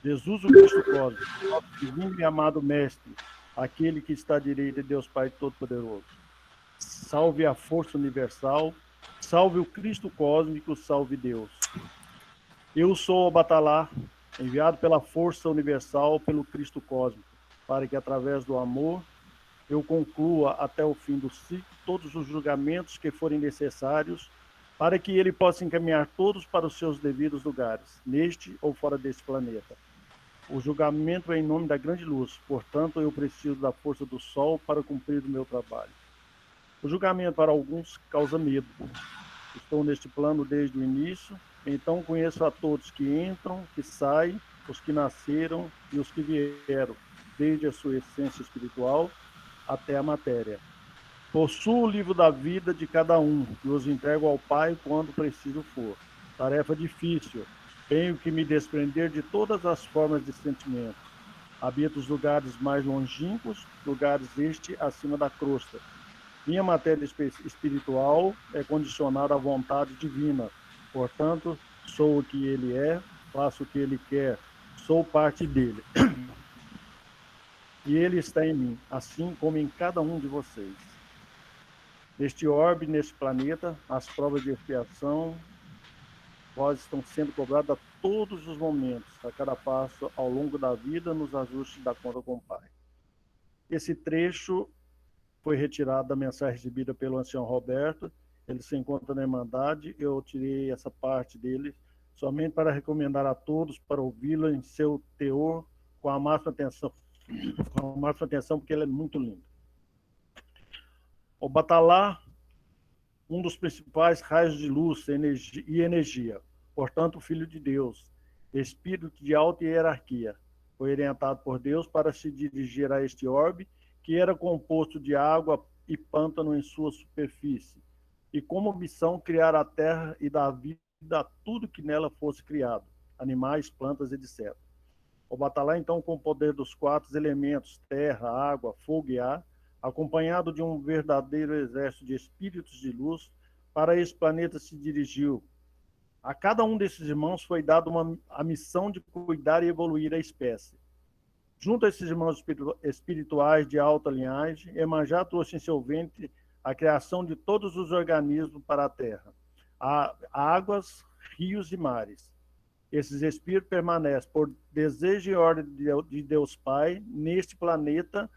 Jesus, o Cristo cósmico, nosso divino e amado Mestre, aquele que está à direita de Deus Pai Todo-Poderoso. Salve a força universal, salve o Cristo cósmico, salve Deus. Eu sou o Batalá, enviado pela força universal, pelo Cristo cósmico, para que através do amor eu conclua até o fim do ciclo todos os julgamentos que forem necessários, para que ele possa encaminhar todos para os seus devidos lugares, neste ou fora deste planeta. O julgamento é em nome da grande luz, portanto eu preciso da força do sol para cumprir o meu trabalho. O julgamento para alguns causa medo. Estou neste plano desde o início, então conheço a todos que entram, que saem, os que nasceram e os que vieram, desde a sua essência espiritual até a matéria. Possuo o livro da vida de cada um e os entrego ao Pai quando preciso for. Tarefa difícil. Tenho que me desprender de todas as formas de sentimento. Habito os lugares mais longínquos, lugares este acima da crosta. Minha matéria espiritual é condicionada à vontade divina. Portanto, sou o que ele é, faço o que ele quer, sou parte dele. E ele está em mim, assim como em cada um de vocês. Neste orbe, neste planeta, as provas de expiação estão sendo cobradas a todos os momentos, a cada passo ao longo da vida, nos ajustes da conta com o Pai. Esse trecho foi retirado da mensagem recebida pelo ancião Roberto. Ele se encontra na Irmandade. Eu tirei essa parte dele somente para recomendar a todos para ouvi-la em seu teor com a máxima atenção, porque ele é muito lindo. O Batalá, um dos principais raios de luz e energia, portanto, filho de Deus, espírito de alta hierarquia, foi orientado por Deus para se dirigir a este orbe, que era composto de água e pântano em sua superfície, e como missão criar a terra e dar vida a tudo que nela fosse criado, animais, plantas, etc. O Batalá, então, com o poder dos 4 elementos, terra, água, fogo e ar, acompanhado de um verdadeiro exército de espíritos de luz, para esse planeta se dirigiu. A cada um desses irmãos foi dada a missão de cuidar e evoluir a espécie. Junto a esses irmãos espirituais de alta linhagem, Emanjá trouxe em seu ventre a criação de todos os organismos para a Terra, águas, rios e mares. Esses espíritos permanecem, por desejo e ordem de Deus Pai, neste planeta,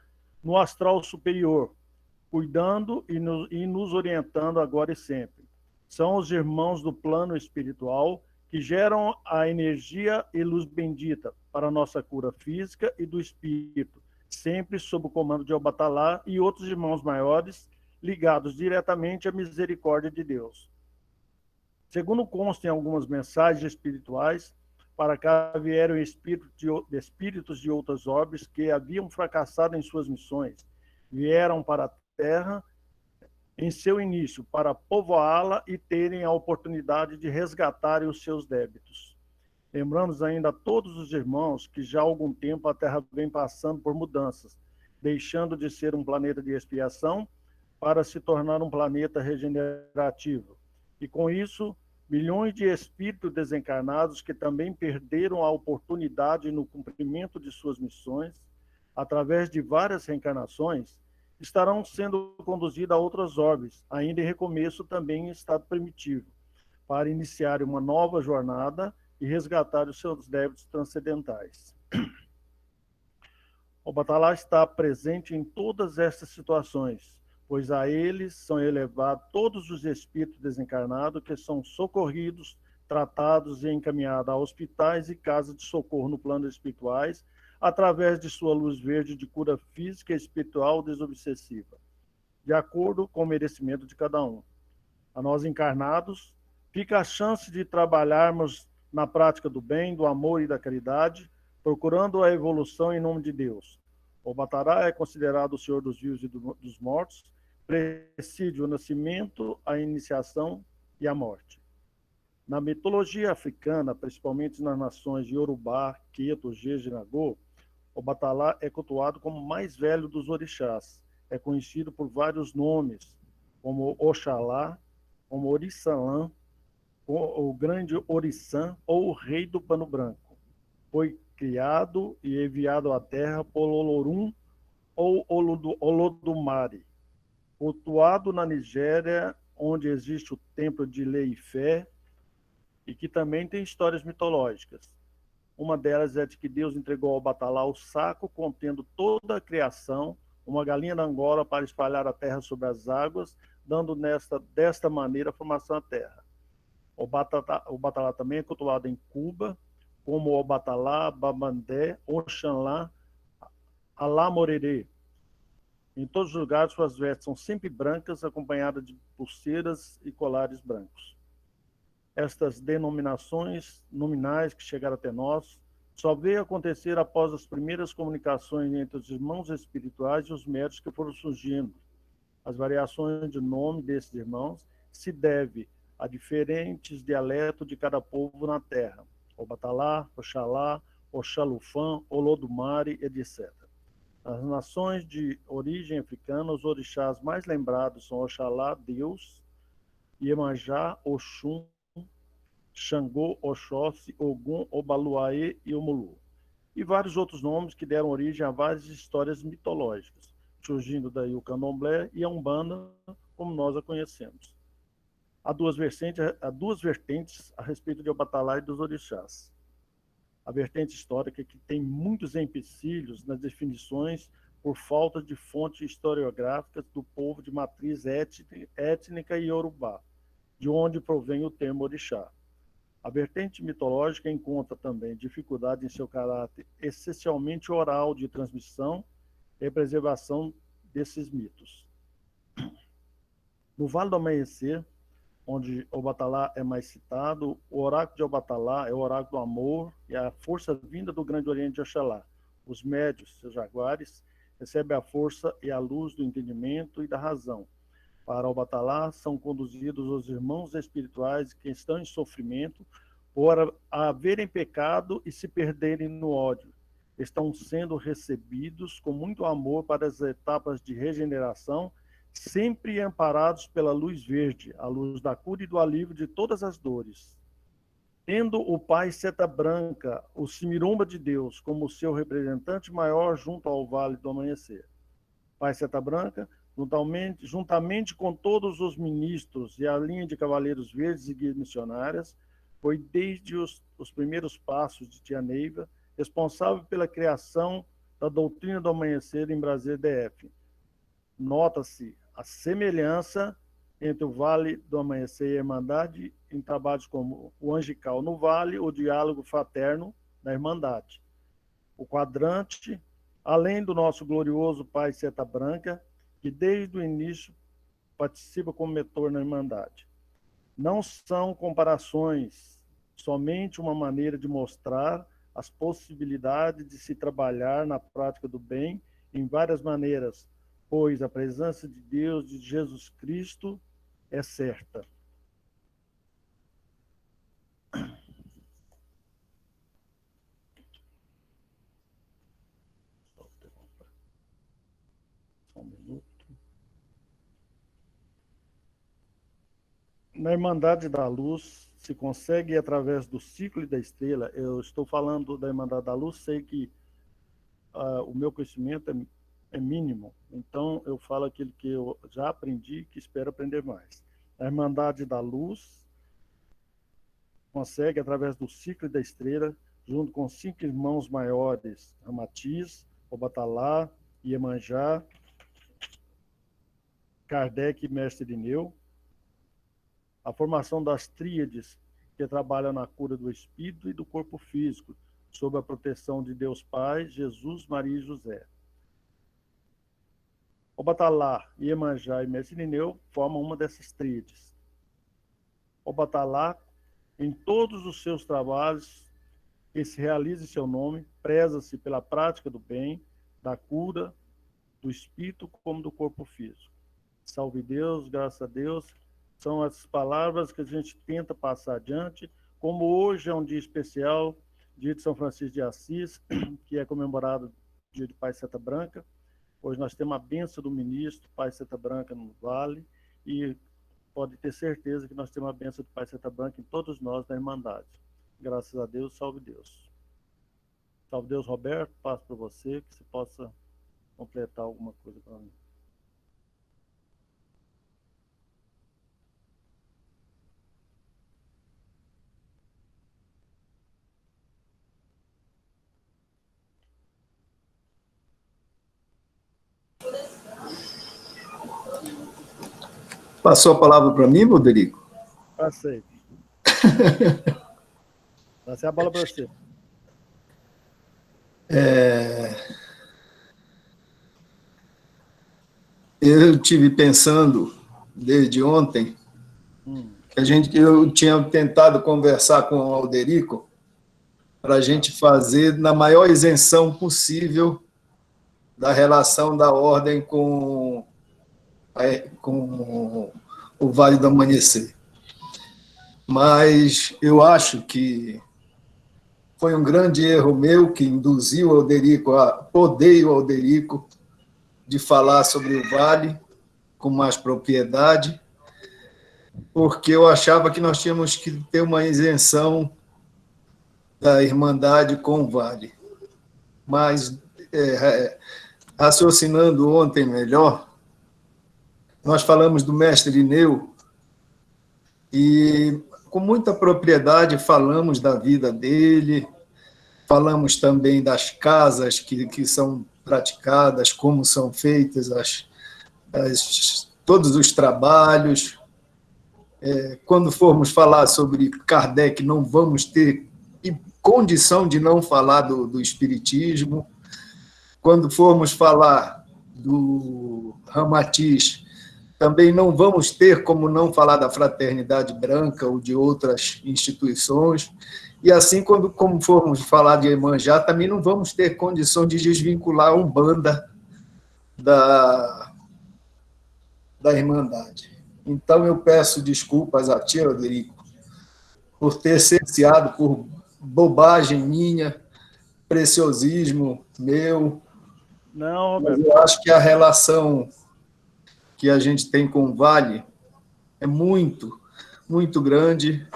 no astral superior, cuidando e nos orientando agora e sempre. São os irmãos do plano espiritual que geram a energia e luz bendita para a nossa cura física e do espírito, sempre sob o comando de Obatalá e outros irmãos maiores, ligados diretamente à misericórdia de Deus. Segundo consta em algumas mensagens espirituais, para cá vieram espíritos de outras orbes que haviam fracassado em suas missões, vieram para a Terra em seu início para povoá-la e terem a oportunidade de resgatarem os seus débitos. Lembramos ainda a todos os irmãos que já há algum tempo a Terra vem passando por mudanças, deixando de ser um planeta de expiação para se tornar um planeta regenerativo. E com isso, milhões de espíritos desencarnados que também perderam a oportunidade no cumprimento de suas missões, através de várias reencarnações, estarão sendo conduzidos a outras orbes, ainda em recomeço também em estado primitivo, para iniciar uma nova jornada e resgatar os seus débitos transcendentais. O Batalá está presente em todas estas situações, pois a eles são elevados todos os espíritos desencarnados que são socorridos, tratados e encaminhados a hospitais e casas de socorro no plano espirituais, através de sua luz verde de cura física e espiritual desobsessiva, de acordo com o merecimento de cada um. A nós encarnados, fica a chance de trabalharmos na prática do bem, do amor e da caridade, procurando a evolução em nome de Deus. O Batalá é considerado o Senhor dos vivos e dos mortos, preside o nascimento, a iniciação e a morte. Na mitologia africana, principalmente nas nações de Yorubá, Queto, Jeje e Nagô, o Batalá é cultuado como o mais velho dos orixás. É conhecido por vários nomes, como Oxalá, como Orissalã, o grande Orissã ou o rei do pano branco. Foi criado e enviado à terra por Olorum ou Olodumare, cultuado na Nigéria, onde existe o templo de Lei-Fé e que também tem histórias mitológicas. Uma delas é de que Deus entregou ao Batalá o saco contendo toda a criação, uma galinha da Angola para espalhar a terra sobre as águas, dando desta maneira a formação à terra. O Batalá também é cultuado em Cuba, como o Batalá, Babandé, Oxalá, Alá Morerê. Em todos os lugares, suas vestes são sempre brancas, acompanhadas de pulseiras e colares brancos. Estas denominações nominais que chegaram até nós só veio acontecer após as primeiras comunicações entre os irmãos espirituais e os médios que foram surgindo. As variações de nome desses irmãos se devem a diferentes dialetos de cada povo na terra. Obatalá, Oxalá, Oxalufã, Olodumare, etc. Nas nações de origem africana, os orixás mais lembrados são Oxalá, Deus, Iemanjá, Oxum, Xangô, Oxóssi, Ogum, Obaluaê e Omulu. E vários outros nomes que deram origem a várias histórias mitológicas, surgindo daí o candomblé e a umbanda, como nós a conhecemos. Há duas vertentes a respeito de Obatalá e dos orixás. A vertente histórica que tem muitos empecilhos nas definições por falta de fontes historiográficas do povo de matriz étnica e iorubá, de onde provém o termo orixá. A vertente mitológica encontra também dificuldade em seu caráter essencialmente oral de transmissão e preservação desses mitos. No Vale do Amanhecer, onde Obatalá é mais citado, o oráculo de Obatalá é o oráculo do amor e a força vinda do Grande Oriente de Oxalá. Os médios, seus jaguares, recebem a força e a luz do entendimento e da razão. Para Obatalá são conduzidos os irmãos espirituais que estão em sofrimento por haverem pecado e se perderem no ódio. Estão sendo recebidos com muito amor para as etapas de regeneração, sempre amparados pela luz verde, a luz da cura e do alívio de todas as dores. Tendo o Pai Seta Branca, o Simirumba de Deus, como seu representante maior junto ao Vale do Amanhecer. Pai Seta Branca, juntamente com todos os ministros e a linha de cavaleiros verdes e guias missionárias, foi desde os primeiros passos de Tia Neiva responsável pela criação da doutrina do amanhecer em Brasília DF. Nota-se a semelhança entre o Vale do Amanhecer e a Irmandade em trabalhos como o Angical no Vale, o Diálogo Fraterno da Irmandade. O quadrante, além do nosso glorioso Pai Seta Branca, que desde o início participa como mentor na Irmandade. Não são comparações, somente uma maneira de mostrar as possibilidades de se trabalhar na prática do bem em várias maneiras, pois a presença de Deus, de Jesus Cristo, é certa. Só um minuto. Na Irmandade da Luz, se consegue através do ciclo e da estrela. Eu estou falando da Irmandade da Luz, sei que o meu conhecimento é mínimo, então eu falo aquilo que eu já aprendi e que espero aprender mais. A Irmandade da Luz consegue, através do ciclo e da estrela, junto com 5 irmãos maiores, Ramatiz, Obatalá, Iemanjá, Kardec e Mestre Irineu, a formação das tríades que trabalham na cura do espírito e do corpo físico, sob a proteção de Deus Pai, Jesus, Maria e José. Obatalá, Iemanjá e Mestre Irineu formam uma dessas tríades. Obatalá, em todos os seus trabalhos que se realiza em seu nome, preza-se pela prática do bem, da cura, do espírito como do corpo físico. Salve Deus, graças a Deus, são as palavras que a gente tenta passar adiante, como hoje é um dia especial, dia de São Francisco de Assis, que é comemorado dia de Pai Seta Branca. Hoje nós temos a bênção do ministro, Pai Seta Branca no Vale, e pode ter certeza que nós temos a bênção do Pai Seta Branca em todos nós da Irmandade. Graças a Deus, salve Deus. Salve Deus, Roberto, passo para você, que você possa completar alguma coisa para mim. Passou a palavra para mim, Rodrigo? Passei. Passei a bola para você. Eu tive pensando desde ontem que eu tinha tentado conversar com o Alderico para a gente fazer na maior isenção possível da relação da ordem com o Vale do Amanhecer. Mas eu acho que foi um grande erro meu que induziu o Alderico odeio o Alderico de falar sobre o Vale com mais propriedade, porque eu achava que nós tínhamos que ter uma isenção da Irmandade com o Vale. Mas, raciocinando ontem melhor, nós falamos do mestre Ineu e, com muita propriedade, falamos da vida dele, falamos também das casas que são praticadas, como são feitas todos os trabalhos. Quando formos falar sobre Kardec, não vamos ter condição de não falar do Espiritismo. Quando formos falar do Ramatiz, também não vamos ter como não falar da Fraternidade Branca ou de outras instituições. E assim, como formos falar de Iemanjá, também não vamos ter condição de desvincular a Umbanda da Irmandade. Então, eu peço desculpas a ti, Rodrigo, por ter cerceado por bobagem minha, preciosismo meu. Não, Roberto. Mas eu acho que a relação que a gente tem com o Vale é muito, muito grande,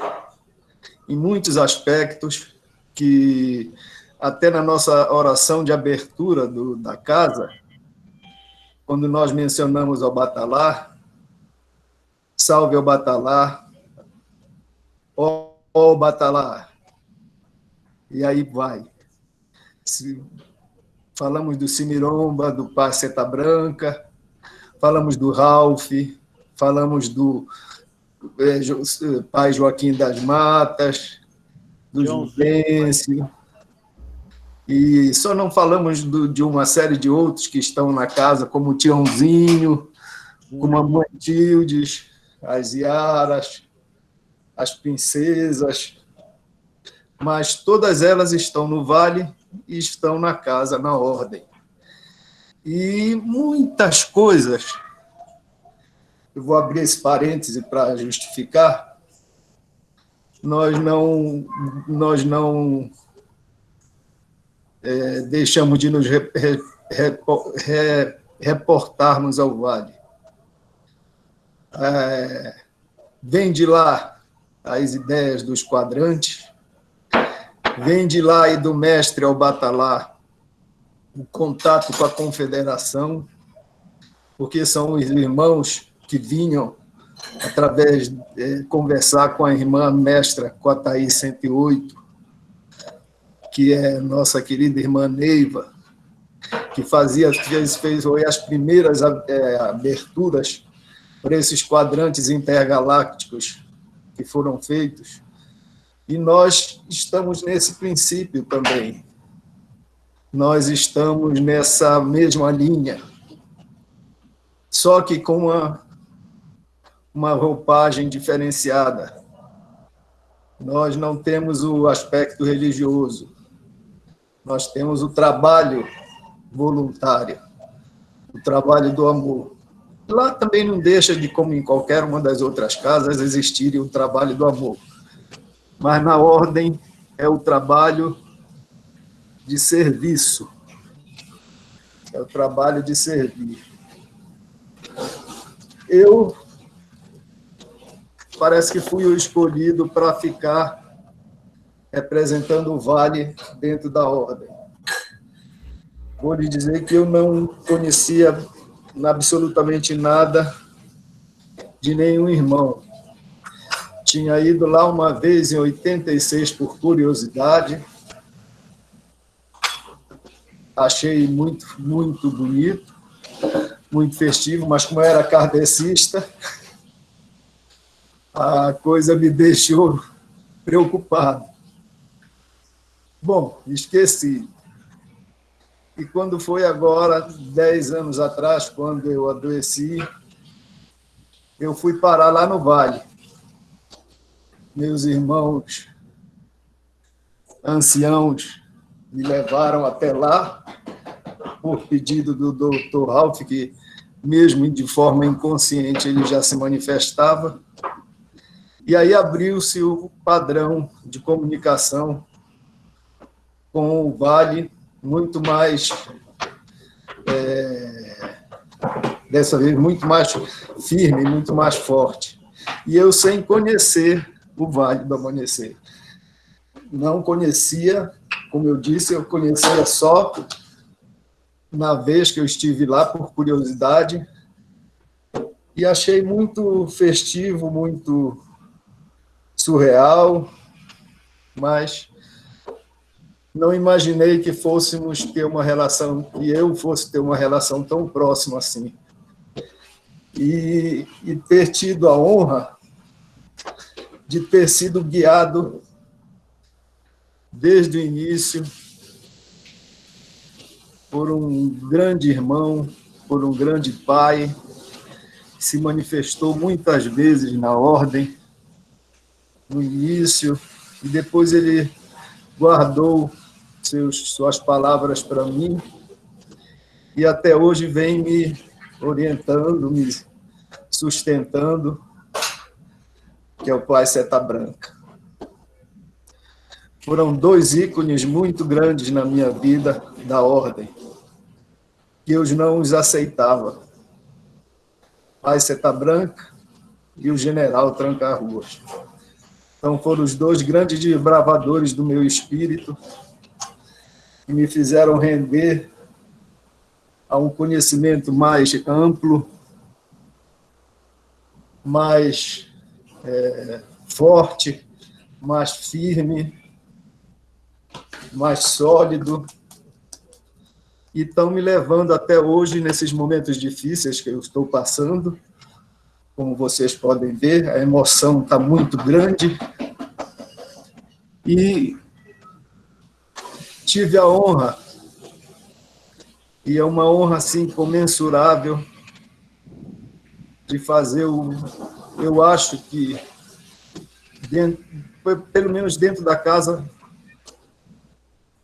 em muitos aspectos, que até na nossa oração de abertura da casa, quando nós mencionamos ao Batalar, salve ao Batalar, ó Batalar, e aí vai. Falamos do Cimiromba, do Paceta Branca, falamos do Ralph, falamos do pai Joaquim das Matas, do Juvencio, e só não falamos de uma série de outros que estão na casa, como o Tiãozinho, como a Mãe Tildes, as Iaras, as Princesas, mas todas elas estão no Vale e estão na casa, na ordem. E muitas coisas, eu vou abrir esse parêntese para justificar, nós não deixamos de nos reportarmos ao Vale. Vem de lá as ideias dos quadrantes, vem de lá e do mestre ao Batalar o contato com a Confederação, porque são os irmãos que vinham através de conversar com a irmã mestra, com a Thaís 108, que é nossa querida irmã Neiva, que fez as primeiras aberturas para esses quadrantes intergalácticos que foram feitos. E nós estamos nesse princípio também. Nós estamos nessa mesma linha, só que com uma roupagem diferenciada. Nós não temos o aspecto religioso, nós temos o trabalho voluntário, o trabalho do amor. Lá também não deixa de, como em qualquer uma das outras casas, existir o trabalho do amor. Mas na ordem é o trabalho de serviço. É o trabalho de servir. Eu parece que fui o escolhido para ficar representando o Vale dentro da ordem. vou lhe dizer que eu não conhecia absolutamente nada de nenhum irmão. Tinha ido lá uma vez em 86 por curiosidade. Achei muito, muito bonito, muito festivo, mas como eu era kardecista, a coisa me deixou preocupado. Bom, esqueci. E quando foi agora, 10 anos atrás, quando eu adoeci, eu fui parar lá no Vale. Meus irmãos anciãos me levaram até lá, por pedido do Dr. Ralph, que mesmo de forma inconsciente ele já se manifestava. E aí abriu-se o padrão de comunicação com o Vale, muito mais, dessa vez, muito mais firme, muito mais forte. E eu sem conhecer o Vale do Amanhecer. Não conhecia, como eu disse, eu conhecia só na vez que eu estive lá por curiosidade e achei muito festivo, muito surreal, mas não imaginei que fôssemos ter uma relação, que eu fosse ter uma relação tão próxima assim. E ter tido a honra de ter sido guiado desde o início por um grande irmão, por um grande pai, que se manifestou muitas vezes na ordem, no início, e depois ele guardou suas palavras para mim, e até hoje vem me orientando, me sustentando, que é o Pai Seta Branca. Foram 2 ícones muito grandes na minha vida da ordem, que eu não os aceitava. Pai Seta Branca e o General Tranca-Ruas. Então foram os 2 grandes desbravadores do meu espírito, que me fizeram render a um conhecimento mais amplo, mais forte, mais firme, mais sólido, e estão me levando até hoje nesses momentos difíceis que eu estou passando. Como vocês podem ver, a emoção está muito grande, e tive a honra, e é uma honra assim comensurável, de fazer eu acho que pelo menos dentro da casa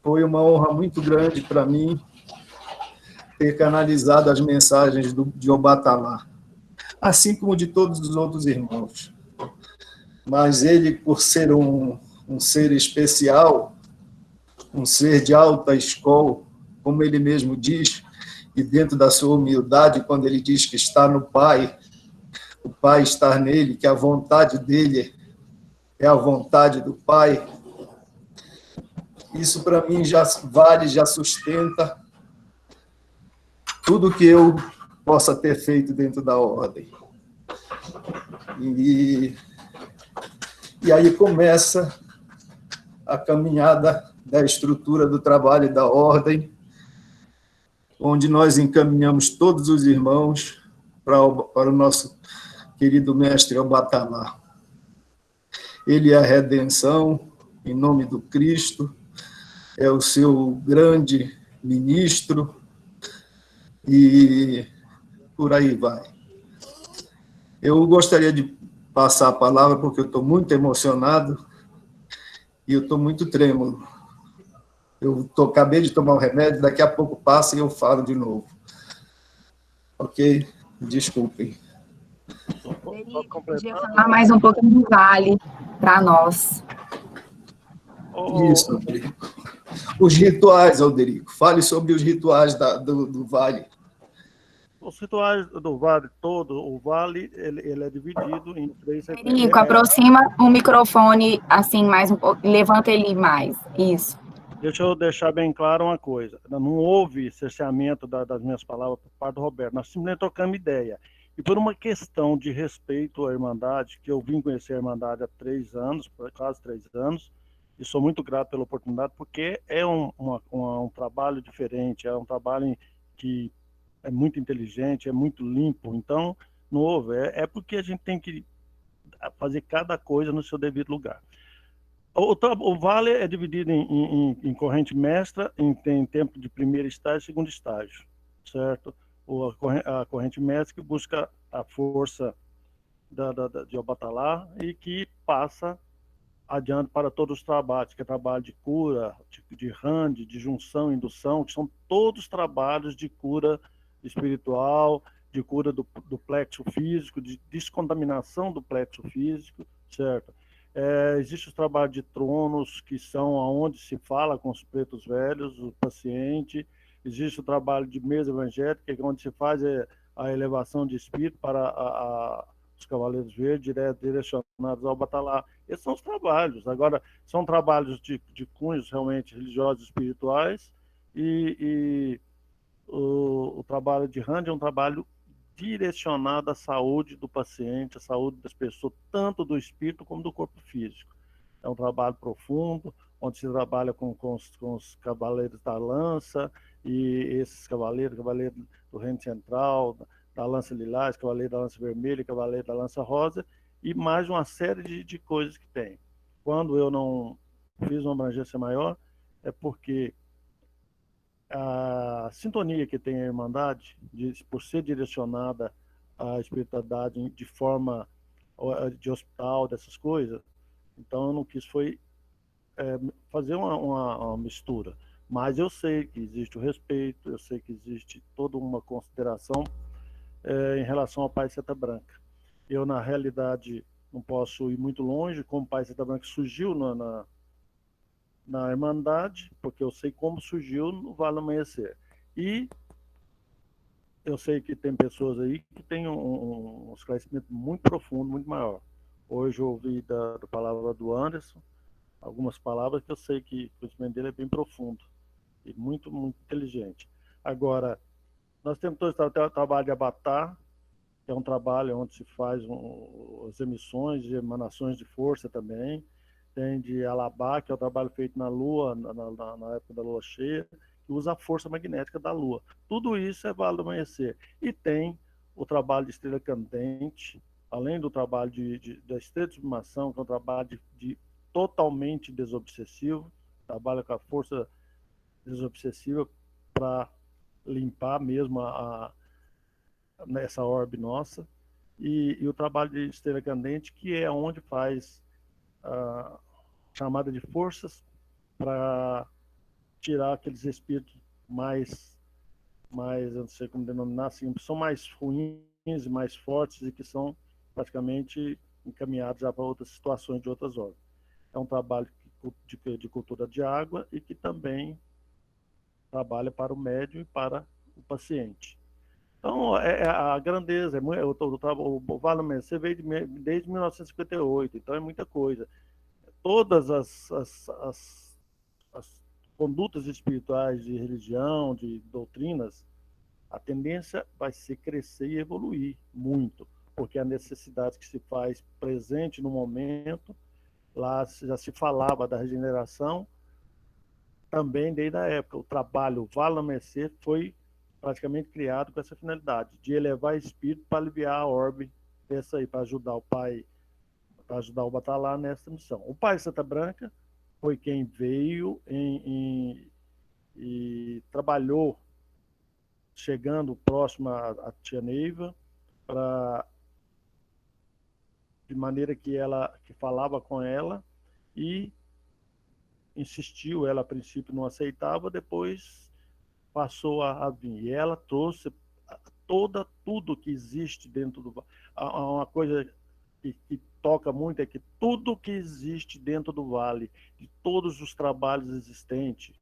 foi uma honra muito grande para mim ter canalizado as mensagens de Obatalá, assim como de todos os outros irmãos. Mas ele, por ser um ser especial, um ser de alta escola, como ele mesmo diz, e dentro da sua humildade, quando ele diz que está no Pai, o Pai está nele, que a vontade dele é a vontade do Pai, isso para mim já vale, já sustenta tudo que eu possa ter feito dentro da ordem. E aí começa a caminhada da estrutura do trabalho da ordem, onde nós encaminhamos todos os irmãos para o nosso querido mestre Obatalá. Ele é a redenção, em nome do Cristo, é o seu grande ministro, e por aí vai. Eu gostaria de passar a palavra, porque eu estou muito emocionado e eu estou muito trêmulo. Acabei de tomar um remédio, daqui a pouco passa e eu falo de novo. Ok? Desculpem. Podia falar mais um pouco do Vale para nós. Isso, Alderico. Os rituais, Alderico. Fale sobre os rituais do Vale. Os rituais do Vale todo, o Vale, ele é dividido em 3 rituais. Nico, aproxima o microfone assim mais um pouco, levanta ele mais. Isso. Deixa eu deixar bem claro uma coisa. Não houve cerceamento das minhas palavras por parte do Roberto. Nós simplesmente trocamos ideia. E por uma questão de respeito à Irmandade, que eu vim conhecer a Irmandade há 3 anos, quase 3 anos, e sou muito grato pela oportunidade, porque é um trabalho diferente, é um trabalho que é muito inteligente, é muito limpo. Então, não houve. É porque a gente tem que fazer cada coisa no seu devido lugar. O vale é dividido em corrente mestra, em tempo de primeiro estágio e segundo estágio, certo? A corrente mestra que busca a força de Obatalá e que passa adiante para todos os trabalhos, que é trabalho de cura, de rande, de junção, indução, que são todos trabalhos de cura espiritual, de cura do plexo físico, de descontaminação do plexo físico, certo? Existe o trabalho de tronos, que são onde se fala com os pretos velhos, o paciente. Existe o trabalho de mesa evangélica, que é onde se faz a elevação de espírito para os Cavaleiros Verdes, direcionados ao Batalá. Esses são os trabalhos. Agora, são trabalhos de cunhos realmente religiosos e espirituais, e o trabalho de Rand é um trabalho direcionado à saúde do paciente, à saúde das pessoas, tanto do espírito como do corpo físico. É um trabalho profundo, onde se trabalha com os cavaleiros da lança, e esses cavaleiros do Reino Central, da lança lilás, cavaleiro da lança vermelha, cavaleiro da lança rosa, e mais uma série de coisas que tem. Quando eu não fiz uma abrangência maior, é porque a sintonia que tem a Irmandade, por ser direcionada à espiritualidade de forma de hospital, dessas coisas, então eu não quis fazer uma mistura. Mas eu sei que existe o respeito, eu sei que existe toda uma consideração em relação ao Pai Seta Branca. Eu, na realidade, não posso ir muito longe, como o Pai Seta Branca surgiu na Irmandade, porque eu sei como surgiu no Vale Amanhecer. E eu sei que tem pessoas aí que têm um esclarecimento muito profundo, muito maior. Hoje eu ouvi da palavra do Anderson, algumas palavras que eu sei que o conhecimento dele é bem profundo e muito, muito inteligente. Agora, nós temos todo o trabalho de Avatar, que é um trabalho onde se faz as emissões e emanações de força também. Tem de Alabá, que é o trabalho feito na Lua, na época da Lua cheia, que usa a força magnética da Lua. Tudo isso é Vale do Amanhecer. E tem o trabalho de Estrela Candente, além do trabalho da Estrela de Sublimação, que é um trabalho totalmente desobsessivo, trabalha com a força desobsessiva para limpar mesmo essa orbe nossa, e o trabalho de Estrela Candente, que é onde faz a chamada de forças para tirar aqueles espíritos eu não sei como denominar, assim, são mais ruins e mais fortes e que são praticamente encaminhados já para outras situações de outras ordens. É um trabalho de cultura de água e que também trabalha para o médium e para o paciente. Então, a grandeza, o Vale Amanhecer veio desde 1958, então é muita coisa. Todas as condutas espirituais de religião, de doutrinas, a tendência vai ser crescer e evoluir muito, porque a necessidade que se faz presente no momento, lá já se falava da regeneração, também desde a época. O trabalho Vale Amanhecer foi praticamente criado com essa finalidade, de elevar espírito para aliviar a orbe dessa aí, para ajudar o pai, para ajudar o Batalá nessa missão. O pai Santa Branca foi quem veio e trabalhou, chegando próximo à tia Neiva, de maneira que falava com ela e insistiu. Ela a princípio não aceitava, depois passou a vir. E ela trouxe tudo que existe dentro do vale. Uma coisa que toca muito é que tudo que existe dentro do vale, de todos os trabalhos existentes,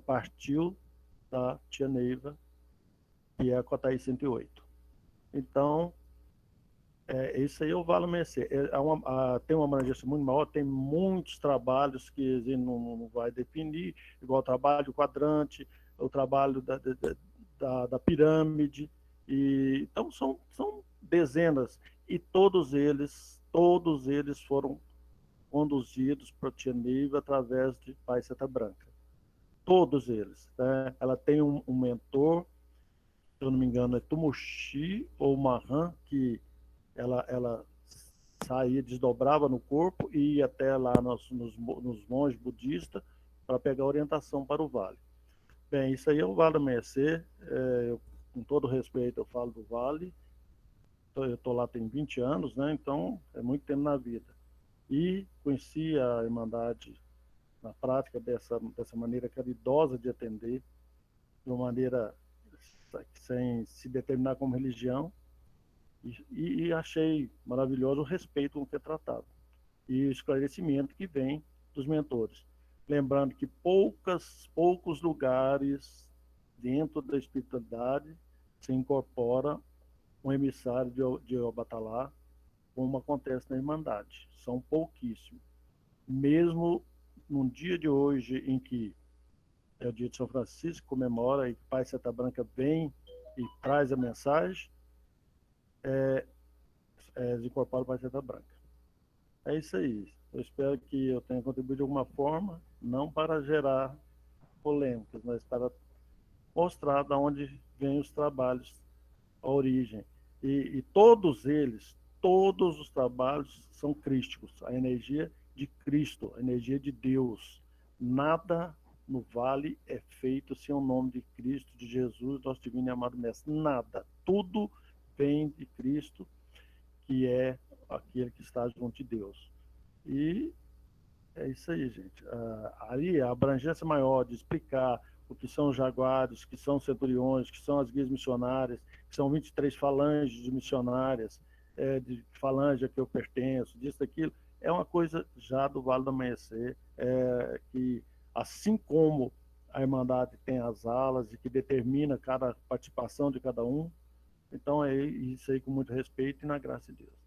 partiu da tia Neiva, que é a Cotaí 108. Então, Isso aí é o Vale Amanhecer. Tem uma abrangência muito maior, tem muitos trabalhos que a gente não vai definir, igual o trabalho do quadrante, o trabalho da pirâmide. Então, são dezenas, e todos eles foram conduzidos para o Tia Nive através de Pai Seta Branca. Todos eles. Né? Ela tem um mentor, se eu não me engano, é Tumushi ou Mahan, que ela saía, desdobrava no corpo e ia até lá nos monges budistas para pegar orientação para o vale. Bem, isso aí é o Vale Amanhecer. Com todo respeito, eu falo do vale. Eu estou lá tem 20 anos, né? Então é muito tempo na vida. E conheci a Irmandade na prática dessa maneira caridosa de atender, de uma maneira sem se determinar como religião, e achei maravilhoso o respeito com que é tratado e o esclarecimento que vem dos mentores. Lembrando que poucos lugares dentro da espiritualidade se incorpora um emissário de Obatalá, como acontece na Irmandade. São pouquíssimos. Mesmo no dia de hoje, em que é o dia de São Francisco, comemora, e Pai Seta Branca vem e traz a mensagem, incorpora o Pai Seta Branca. É isso aí. Eu espero que eu tenha contribuído de alguma forma, não para gerar polêmicas, mas para mostrar de onde vêm os trabalhos, a origem. E todos os trabalhos são crísticos. A energia de Cristo, a energia de Deus. Nada no vale é feito sem o nome de Cristo, de Jesus, nosso divino e amado Mestre. Nada. Tudo vem de Cristo, que é aquele que está junto de Deus. E é isso aí, gente. Aí a abrangência maior de explicar o que são os jaguares, o que são os centuriões, o que são as guias missionárias, que são 23 falanges missionárias, de falange a que eu pertenço, disso, daquilo, é uma coisa já do Vale do Amanhecer, que assim como a Irmandade tem as alas e que determina cada participação de cada um, então é isso aí com muito respeito e na graça de Deus.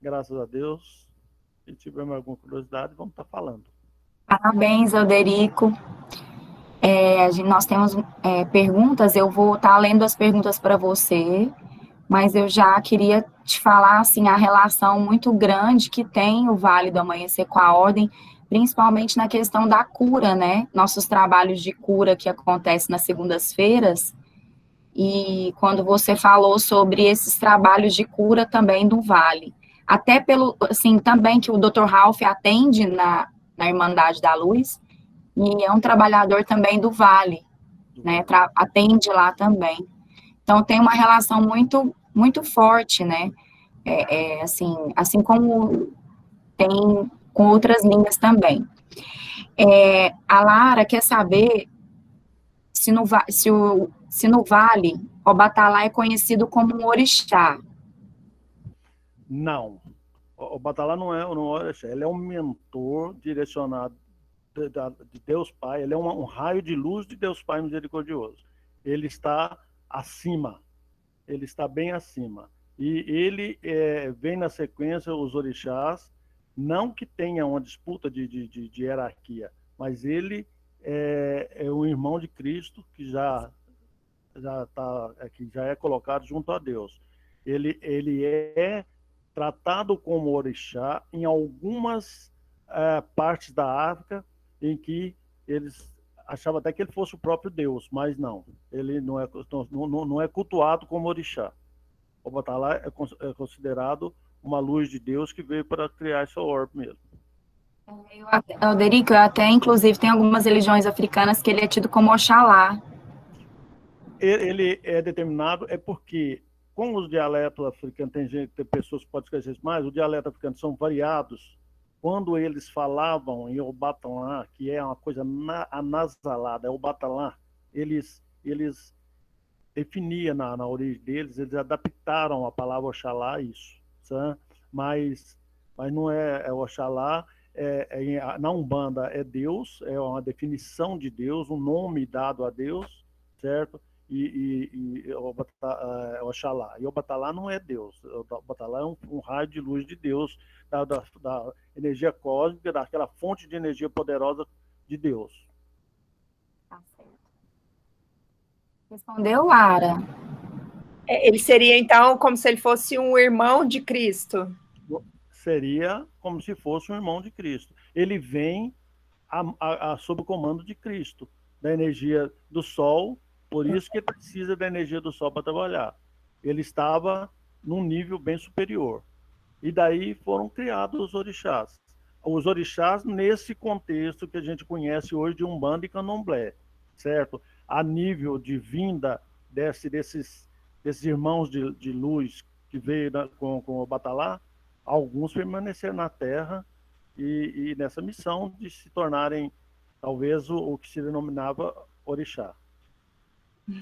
Graças a Deus. Se tiver alguma curiosidade, vamos estar falando. Parabéns, Alderico. Nós temos perguntas, eu vou estar lendo as perguntas para você, mas eu já queria te falar assim, a relação muito grande que tem o Vale do Amanhecer com a Ordem, principalmente na questão da cura, né? Nossos trabalhos de cura que acontecem nas segundas-feiras, e quando você falou sobre esses trabalhos de cura também do Vale. Até pelo, assim, também que o Dr. Ralph atende na Irmandade da Luz, e é um trabalhador também do Vale, né, atende lá também. Então, tem uma relação muito, muito forte, né, assim como tem com outras linhas também. A Lara quer saber se no Vale, Obatalá é conhecido como um orixá. Não. O Obatalá não é orixá, ele é um mentor direcionado de Deus Pai, ele é um raio de luz de Deus Pai misericordioso. Ele está acima, ele está bem acima. E ele vem na sequência os orixás, não que tenha uma disputa de hierarquia, mas ele é um irmão de Cristo que já é colocado junto a Deus. Ele é tratado como orixá em algumas partes da África, em que eles achavam até que ele fosse o próprio Deus, mas não, ele não é cultuado como orixá. O Obatalá é considerado uma luz de Deus que veio para criar esse orbe mesmo. Alderico, até inclusive tem algumas religiões africanas que ele é tido como Oxalá. Ele é determinado, porque com os dialetos africanos, tem pessoas que podem esquecer mais, os dialetos africanos são variados. Quando eles falavam em Obatalá, que é uma coisa anasalada, é Obatalá, eles definiam na origem deles, eles adaptaram a palavra Oxalá a isso. Sabe? Mas não é Oxalá, na Umbanda é Deus, é uma definição de Deus, um nome dado a Deus, certo? e Oxalá. E Obatalá não é Deus. Obatalá é um raio de luz de Deus, da energia cósmica, daquela fonte de energia poderosa de Deus. Tá certo. Respondeu, Lara. Ele seria, então, como se ele fosse um irmão de Cristo. Seria como se fosse um irmão de Cristo. Ele vem sob o comando de Cristo, da energia do Sol, por isso que ele precisa da energia do Sol para trabalhar. Ele estava num nível bem superior. E daí foram criados os orixás. Os orixás nesse contexto que a gente conhece hoje de Umbanda e Candomblé, certo? A nível de vinda desses irmãos de luz que veio com o Batalá, alguns permaneceram na Terra e nessa missão de se tornarem, talvez, o que se denominava orixá.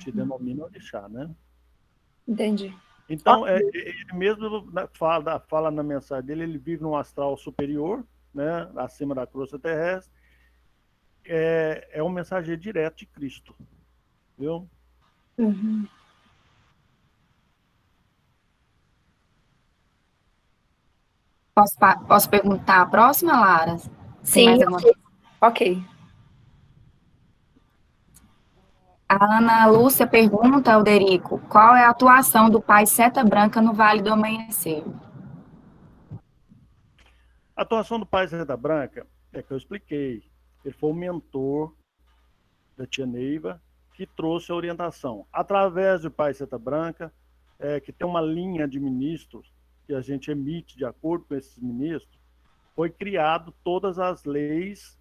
Se denomina orixá, né? Entendi. Então, ele mesmo fala na mensagem dele, ele vive num astral superior, né, acima da crosta terrestre, é um mensageiro direto de Cristo, viu? Uhum. Posso perguntar a próxima, Lara? Sim, mais alguma... ok. A Ana Lúcia pergunta, Alderico, qual é a atuação do pai Seta Branca no Vale do Amanhecer? A atuação do pai Seta Branca é que eu expliquei. Ele foi o mentor da tia Neiva, que trouxe a orientação. Através do pai Seta Branca, que tem uma linha de ministros que a gente emite de acordo com esses ministros, foi criado todas as leis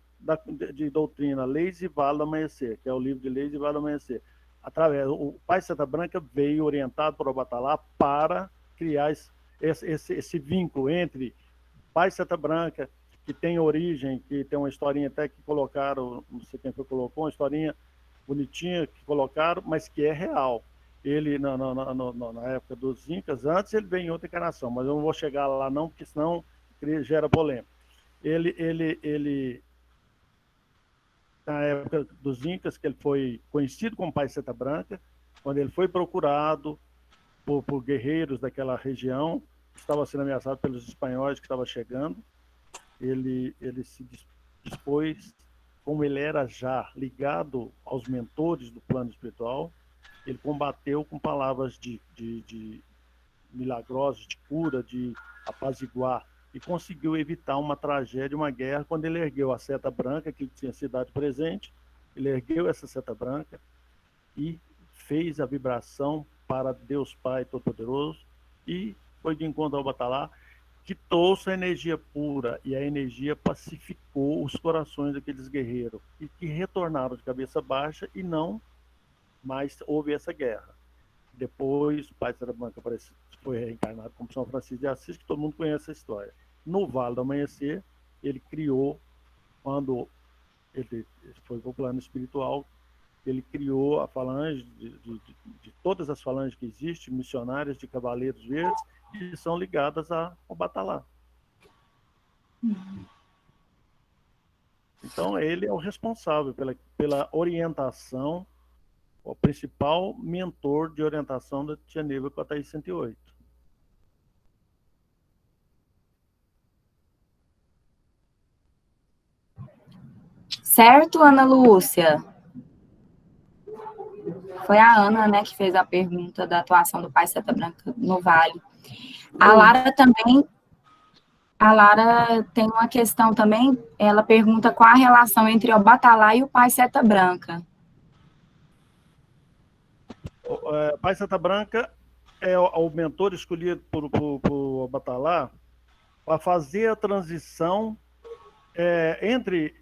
de doutrina, Leis e Vale do Amanhecer, que é o livro de Leis e Vale do Amanhecer. O pai Seta Branca veio orientado por Obatalá para criar esse vínculo entre pai Seta Branca, que tem origem, que tem uma historinha até que colocaram, não sei quem foi que colocou, uma historinha bonitinha que colocaram, mas que é real. Ele, na época dos Incas, antes ele veio em outra encarnação, mas eu não vou chegar lá não, porque senão gera polêmica. Ele na época dos Incas, que ele foi conhecido como pai Seta Branca, quando ele foi procurado por guerreiros daquela região, estava sendo ameaçado pelos espanhóis que estavam chegando, ele se dispôs, como ele era já ligado aos mentores do plano espiritual, ele combateu com palavras de milagrosas, de cura, de apaziguar, e conseguiu evitar uma tragédia, uma guerra, quando ele ergueu a seta branca, que tinha cidade presente, ele ergueu essa seta branca e fez a vibração para Deus Pai Todo-Poderoso e foi de encontro ao Batalá, que trouxe a energia pura e a energia pacificou os corações daqueles guerreiros e que retornaram de cabeça baixa e não mais houve essa guerra. Depois, o pai Seta Branca foi reencarnado como São Francisco de Assis, que todo mundo conhece a história. No Vale do Amanhecer, ele criou, quando ele foi para o plano espiritual, ele criou a falange, de todas as falanges que existem, missionárias de Cavaleiros Verdes, que são ligadas ao Batalá. Então, ele é o responsável pela orientação, o principal mentor de orientação da tia Neiva com a Thaís 108. Certo, Ana Lúcia? Foi a Ana, né, que fez a pergunta da atuação do pai Seta Branca no Vale. A Lara também... A Lara tem uma questão também, ela pergunta qual a relação entre o Batalá e o pai Seta Branca. O pai Seta Branca é o mentor escolhido por Batalá para fazer a transição entre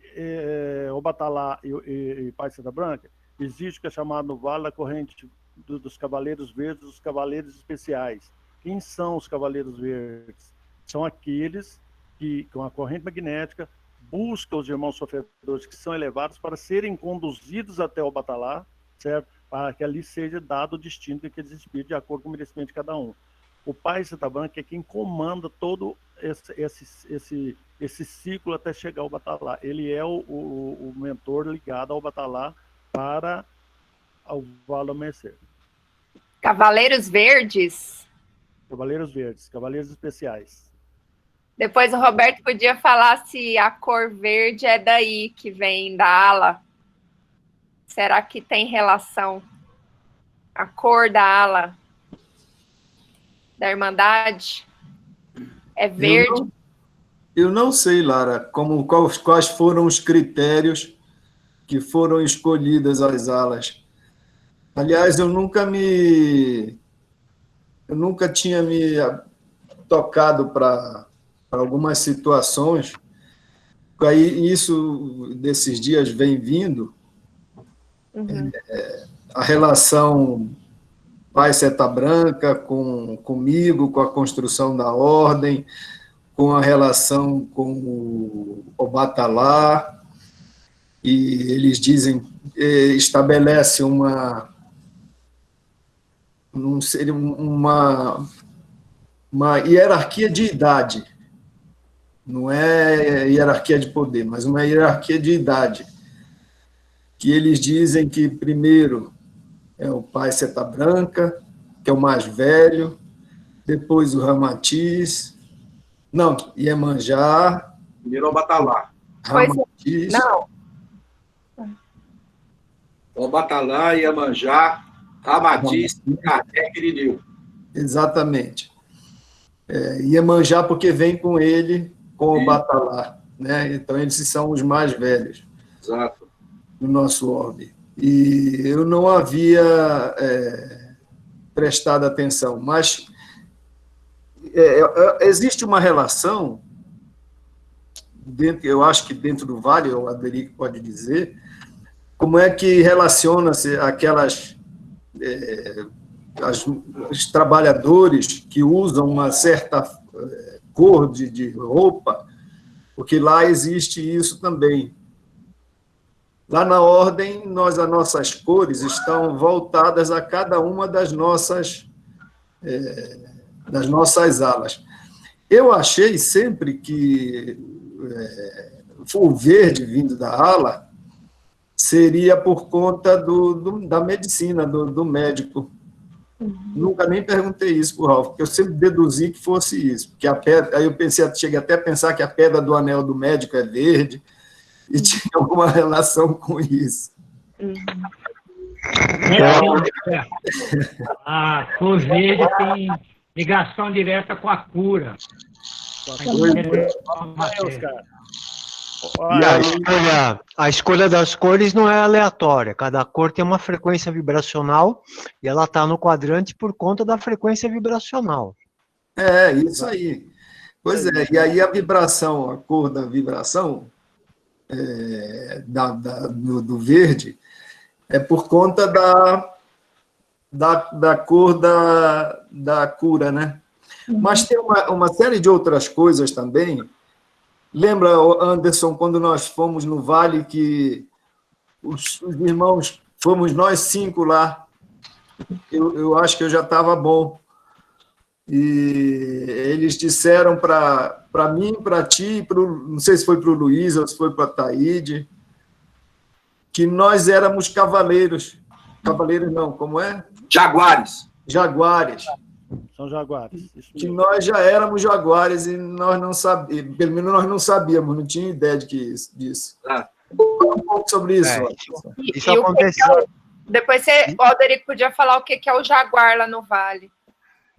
o Batalá e pai Seta Branca. Existe o que é chamado no Vale da corrente dos Cavaleiros Verdes, dos Cavaleiros Especiais. Quem são os Cavaleiros Verdes? São aqueles que, com a corrente magnética, buscam os irmãos sofredores que são elevados para serem conduzidos até o Batalá, certo? Para que ali seja dado o destino daqueles espíritos de acordo com o merecimento de cada um. O pai Seta Branca é quem comanda todo esse ciclo até chegar ao Batalá. Ele é o mentor ligado ao Batalá para ao Vale do Amanhecer. Cavaleiros Verdes. Cavaleiros Verdes, Cavaleiros Especiais. Depois o Roberto podia falar se a cor verde é daí, que vem da ala. Será que tem relação? A cor da ala da Irmandade é verde? Eu não sei, Lara, quais foram os critérios que foram escolhidas as alas. Aliás, eu nunca tinha me tocado para algumas situações. Aí isso desses dias vem vindo. Uhum. A relação Pai Seta Branca comigo, com a construção da ordem, com a relação com o Obatalá, e eles dizem, estabelece uma hierarquia de idade, não é hierarquia de poder, mas uma hierarquia de idade, que eles dizem que primeiro é o Pai Seta Branca, que é o mais velho, depois o Ramatiz, Iemanjá, Primeiro Obatalá. Ramatiz, Não. Obatalá, Iemanjá, Ramatiz, Kardec e Irineu. exatamente. Iemanjá porque vem com ele, com o Obatalá, né? Então eles são os mais velhos. Exato. Do nosso orbe. E eu não havia prestado atenção, mas existe uma relação, eu acho que dentro do Vale, o Aderico pode dizer, como é que relaciona-se os trabalhadores que usam uma certa cor de roupa, porque lá existe isso também. Lá na ordem, as nossas cores estão voltadas a cada uma das nossas alas. Eu achei sempre que o verde vindo da ala seria por conta da medicina, do médico. Nunca nem perguntei isso para o Ralf, porque eu sempre deduzi que fosse isso. Porque aí eu cheguei até a pensar que a pedra do anel do médico é verde, e tinha alguma relação com isso. A cor verde tem ligação direta com a cura. E a escolha das cores não é aleatória. Cada cor tem uma frequência vibracional e ela está no quadrante por conta da frequência vibracional. Isso aí. Pois é, e aí a vibração, a cor da vibração do verde é por conta da cor da cura, né? Mas tem uma série de outras coisas também. Lembra, Anderson, quando nós fomos no Vale, que os irmãos, fomos nós 5 lá, eu acho que eu já estava bom. E eles disseram para mim, para ti, não sei se foi para o Luiz ou se foi para a Taíde, que nós éramos cavaleiros. Cavaleiros não, como é? Jaguares. Jaguares. São jaguares. Que nós já éramos jaguares e nós não sabíamos, pelo menos nós não sabíamos, não tinha ideia disso. Ah. Fala um pouco sobre isso. Isso aconteceu. Depois o Alderico podia falar o que é o jaguar lá no Vale.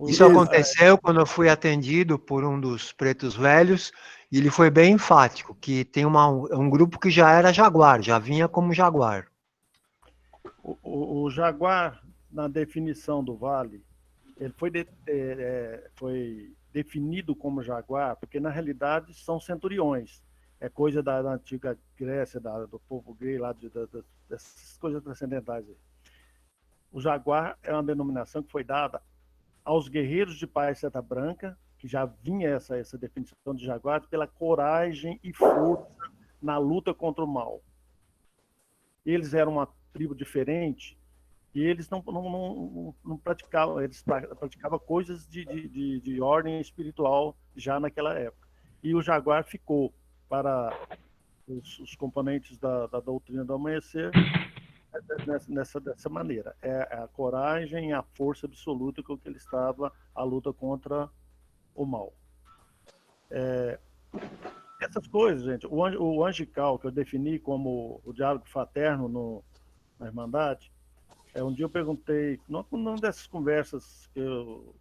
Isso aconteceu quando eu fui atendido por um dos pretos velhos, e ele foi bem enfático, que tem um grupo que já era jaguar, já vinha como jaguar. O jaguar, na definição do Vale, ele foi definido como jaguar, porque na realidade são centuriões. É coisa da antiga Grécia, do povo grego, lá dessas coisas transcendentais. O jaguar é uma denominação que foi dada aos guerreiros de Pai Seta Branca, que já vinha essa definição de jaguar, pela coragem e força na luta contra o mal. Eles eram uma tribo diferente e eles não praticavam, eles praticavam coisas de ordem espiritual já naquela época. E o jaguar ficou para os componentes da doutrina do amanhecer dessa maneira. É a coragem e a força absoluta com que ele estava à luta contra o mal. Essas coisas, gente, o angical, que eu defini como o diálogo fraterno na Irmandade, um dia eu perguntei, numa dessas conversas que eu,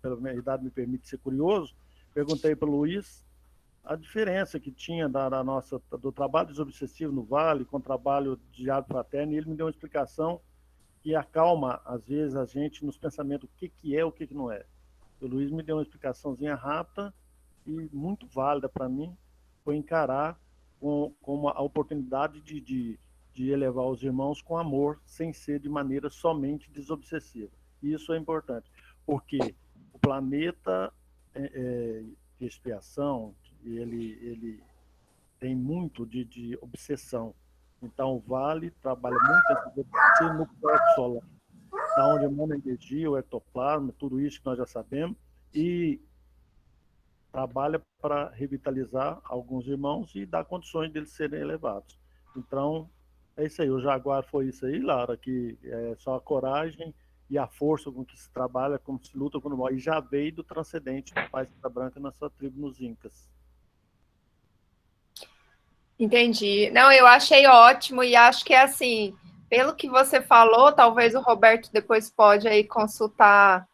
pela minha idade, me permite ser curioso, perguntei para o Luiz a diferença que tinha do trabalho desobsessivo no Vale com o trabalho de diálogo fraterno, e ele me deu uma explicação que acalma, às vezes, a gente nos pensamentos o que é, o que não é. O Luiz me deu uma explicaçãozinha rápida e muito válida para mim, foi encarar como a oportunidade de elevar os irmãos com amor, sem ser de maneira somente desobsessiva. E isso é importante, porque o planeta de expiação, ele tem muito de obsessão. Então, o Vale trabalha muito no plexo solar, da onde emana a energia, o ectoplasma, tudo isso que nós já sabemos, e trabalha para revitalizar alguns irmãos e dar condições deles serem elevados. Então, é isso aí. O Jaguar foi isso aí, Lara, que é só a coragem e a força com que se trabalha, como se luta com o mal. E já veio do transcendente do Pai Santa Branca na sua tribo nos Incas. Entendi. Não, eu achei ótimo e acho que é assim, pelo que você falou, talvez o Roberto depois pode aí consultar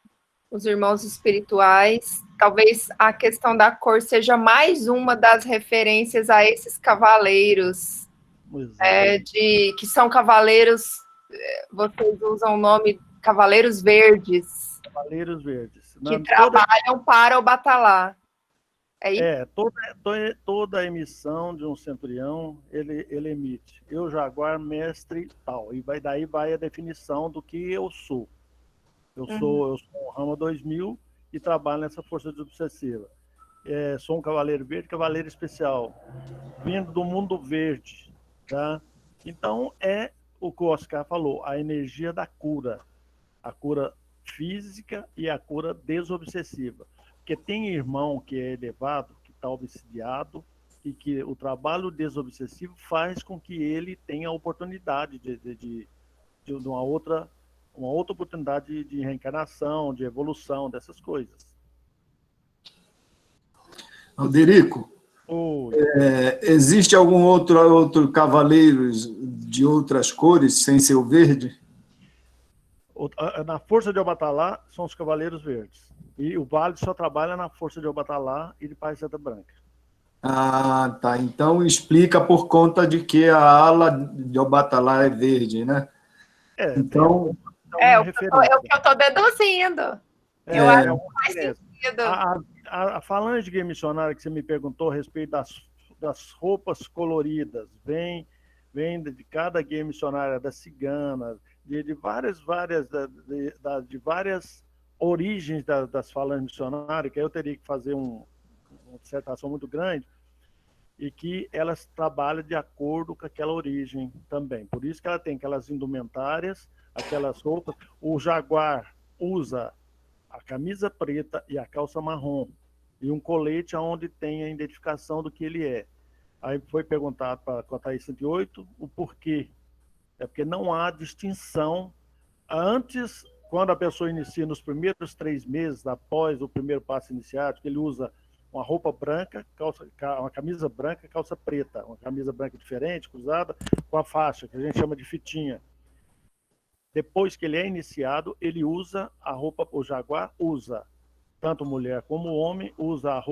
os irmãos espirituais. Talvez a questão da cor seja mais uma das referências a esses cavaleiros, que são cavaleiros, vocês usam o nome Cavaleiros Verdes. Cavaleiros Verdes. Que trabalham para o Batalá. Toda a emissão de um centurião, ele emite. Eu, Jaguar, mestre, tal. E daí vai a definição do que eu sou. Eu sou um Rama 2000 e trabalho nessa força desobsessiva. Sou um cavaleiro verde, cavaleiro especial, vindo do mundo verde. Tá? Então, é o que o Oscar falou, a energia da cura. A cura física e a cura desobsessiva. Porque tem irmão que é elevado, que está obsidiado, e que o trabalho desobsessivo faz com que ele tenha a oportunidade de uma outra oportunidade de reencarnação, de evolução, dessas coisas. Alderico, existe algum outro cavaleiro de outras cores, sem ser o verde? Na força de Obatalá são os Cavaleiros Verdes. E o Vale só trabalha na força de Obatalá e de Pai Santa Branca. Ah, tá. Então explica por conta de que a ala de Obatalá é verde, né? Então, é o que eu estou deduzindo. Eu acho que faz sentido. A falange gay missionária que você me perguntou a respeito das roupas coloridas, vem de cada gay missionária, da cigana, de várias origens das falanges missionárias, que eu teria que fazer uma dissertação muito grande, e que elas trabalham de acordo com aquela origem também. Por isso que ela tem aquelas indumentárias, aquelas roupas. O Jaguar usa a camisa preta e a calça marrom, e um colete onde tem a identificação do que ele é. Aí foi perguntado para a Thaís 108 o porquê. É porque não há distinção. Antes, quando a pessoa inicia nos primeiros 3 meses, após o primeiro passo iniciático, ele usa uma roupa branca, uma camisa branca, calça preta, uma camisa branca diferente, cruzada, com a faixa, que a gente chama de fitinha. Depois que ele é iniciado, ele usa a roupa, o Jaguar usa, tanto mulher como homem, usa a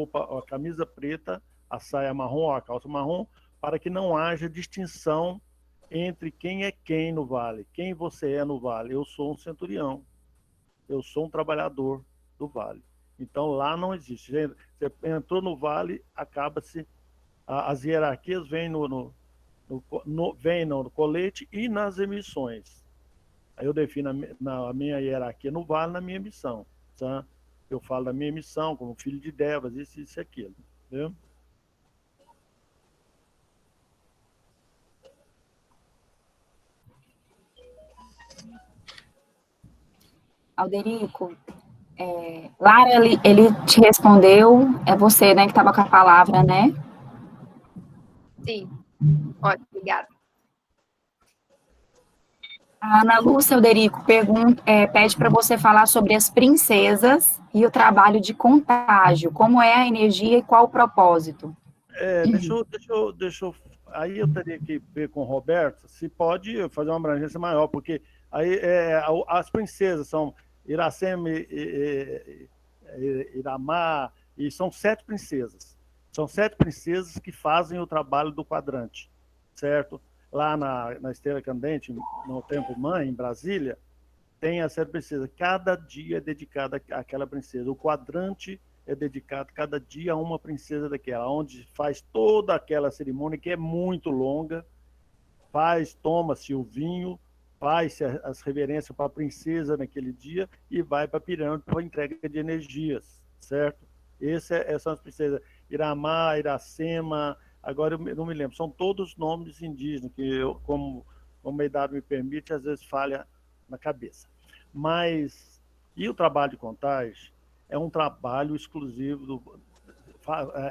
camisa preta, a saia marrom, a calça marrom, para que não haja distinção entre quem é quem no Vale. Quem você é no Vale? Eu sou um centurião. Eu sou um trabalhador do Vale. Então, lá não existe. Você entrou no Vale, acaba-se... As hierarquias vêm no colete e nas emissões. Aí eu defino a minha hierarquia no Vale, na minha missão. Tá? Eu falo da minha missão como filho de Devas, isso e aquilo. Entendeu? Alderico, Lara, ele te respondeu, é você, né, que estava com a palavra, né? Sim. Ótimo, obrigada. A Ana Lúcia Alderico pede para você falar sobre as princesas e o trabalho de contágio. Como é a energia e qual o propósito? Deixa eu. Aí eu teria que ver com o Roberto se pode fazer uma abrangência maior, porque aí as princesas são Iracema, Iramá, e são 7 princesas. São 7 princesas que fazem o trabalho do quadrante, certo? Lá na Estrela Candente, no Templo Mãe, em Brasília, tem a 7 princesas. Cada dia é dedicado àquela princesa. O quadrante é dedicado cada dia a uma princesa daquela, onde faz toda aquela cerimônia, que é muito longa, toma-se o vinho, faz-se as reverências para a princesa naquele dia e vai para a pirâmide para a entrega de energias, certo? Essas são as princesas. Iramá, Iracema, agora eu não me lembro, são todos nomes indígenas, que eu, como a idade me permite, às vezes falha na cabeça. Mas, e o trabalho de contagem é um trabalho exclusivo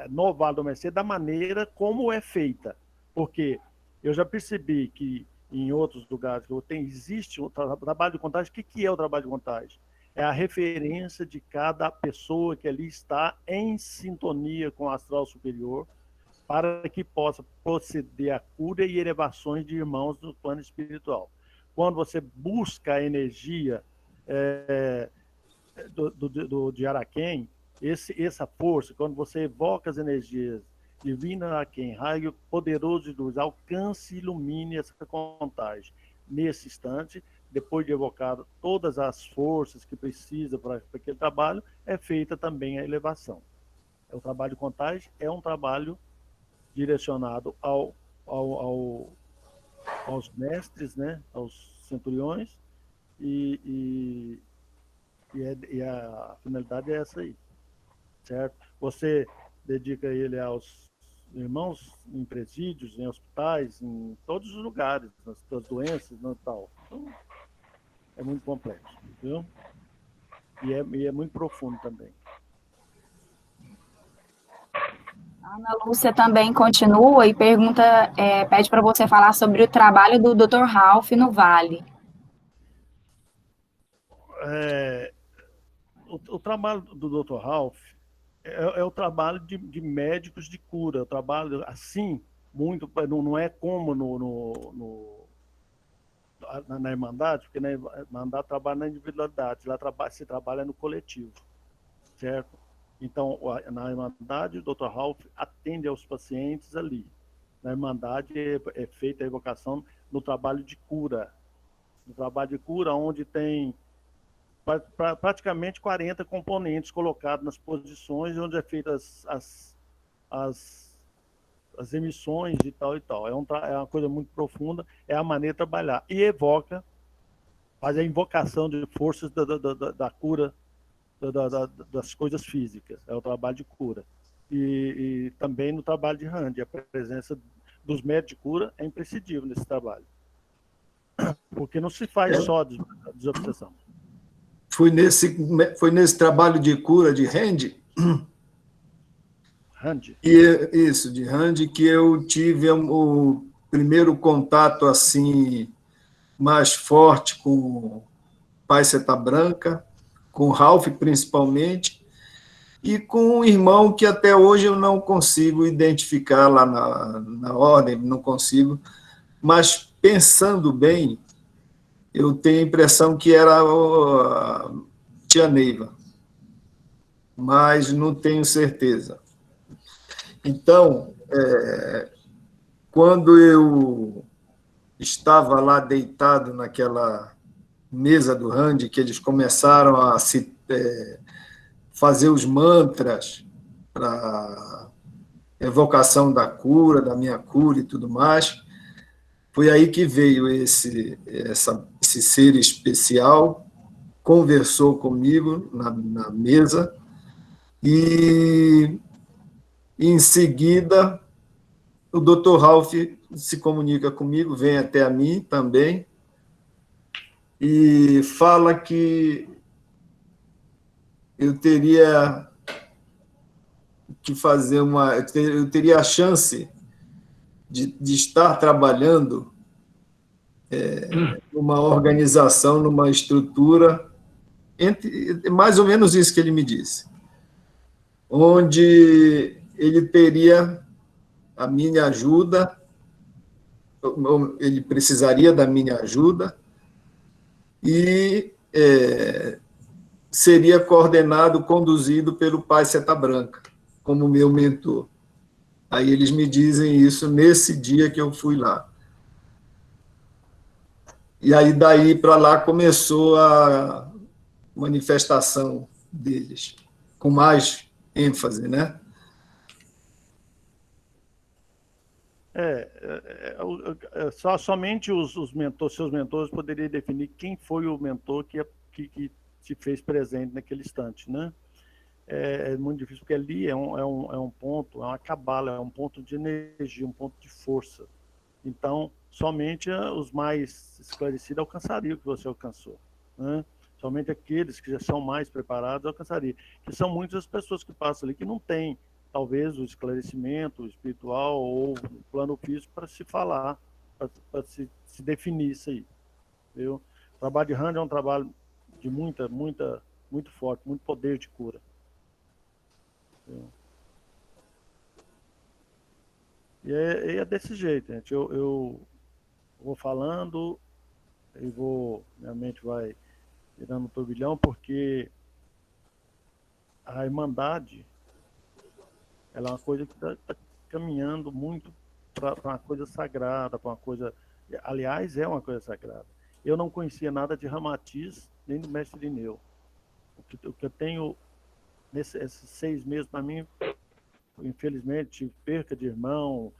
no Vale do Mercê, da maneira como é feita. Porque eu já percebi que em outros lugares que existe o trabalho de contagem. O que é o trabalho de contagem? É a referência de cada pessoa que ali está em sintonia com o astral superior, para que possa proceder a cura e elevações de irmãos no plano espiritual. Quando você busca a energia de Araquém, essa força, quando você evoca as energias divina Araquém, raio poderoso de luz, alcance e ilumine essa contagem. Nesse instante, depois de evocar todas as forças que precisa para aquele trabalho, é feita também a elevação. O trabalho de contagem é um trabalho direcionado aos mestres, né, aos centuriões, e a finalidade é essa aí, certo? Você dedica ele aos irmãos em presídios, em hospitais, em todos os lugares, nas doenças e tal. Então, é muito complexo, viu? E é muito profundo também. A Ana Lúcia também continua e pede para você falar sobre o trabalho do Dr. Ralph no Vale. O trabalho do Dr. Ralph é o trabalho de médicos de cura. O trabalho assim, muito, não é como na Irmandade, porque na Irmandade trabalha na individualidade, lá se trabalha no coletivo, certo? Então, na Irmandade, o Dr. Ralph atende aos pacientes ali. Na Irmandade é feita a evocação no trabalho de cura. No trabalho de cura, onde tem praticamente 40 componentes colocados nas posições, onde é feitas as emissões e tal e tal. É uma coisa muito profunda, é a maneira de trabalhar. E faz a invocação de forças da cura das coisas físicas, é o trabalho de cura. E também no trabalho de Randi, a presença dos médicos de cura é imprescindível nesse trabalho. Porque não se faz só desobsessão. Foi nesse trabalho de cura de Randi, de Randi, que eu tive o primeiro contato assim mais forte com o Pai Seta Branca, com o Ralph principalmente, e com um irmão que até hoje eu não consigo identificar lá na ordem, não consigo, mas pensando bem, eu tenho a impressão que era a tia Neiva, mas não tenho certeza. Então, quando eu estava lá deitado naquela mesa do Randi, que eles começaram a fazer os mantras para evocação da cura, da minha cura e tudo mais, foi aí que veio esse ser especial, conversou comigo na mesa, e em seguida o Dr. Ralph se comunica comigo, vem até a mim também, e fala que eu teria que fazer eu teria a chance de estar trabalhando numa organização, numa estrutura, mais ou menos isso que ele me disse, onde ele teria a minha ajuda, ele precisaria da minha ajuda e seria coordenado, conduzido pelo pai Seta Branca, como meu mentor. Aí eles me dizem isso nesse dia que eu fui lá. E aí, daí para lá, começou a manifestação deles, com mais ênfase, né? Somente os mentores, seus mentores, poderiam definir quem foi o mentor que se fez presente naquele instante, né? É muito difícil, porque ali é um ponto, é uma cabala, é um ponto de energia, um ponto de força. Então, somente os mais esclarecidos alcançariam o que você alcançou, né? Somente aqueles que já são mais preparados alcançariam. Que são muitas as pessoas que passam ali que não têm, talvez, o esclarecimento espiritual ou o plano físico para se falar, para se definir isso aí. Viu? O trabalho de Randy é um trabalho de muito forte, muito poder de cura. Viu? E é desse jeito, gente. Eu vou falando e minha mente vai virando um turbilhão, porque a Irmandade, ela é uma coisa que está caminhando muito para uma coisa sagrada, para uma coisa... Aliás, é uma coisa sagrada. Eu não conhecia nada de Ramatiz, nem do Mestre Irineu. O que eu tenho nesses 6 meses, para mim, infelizmente, tive perca de irmão,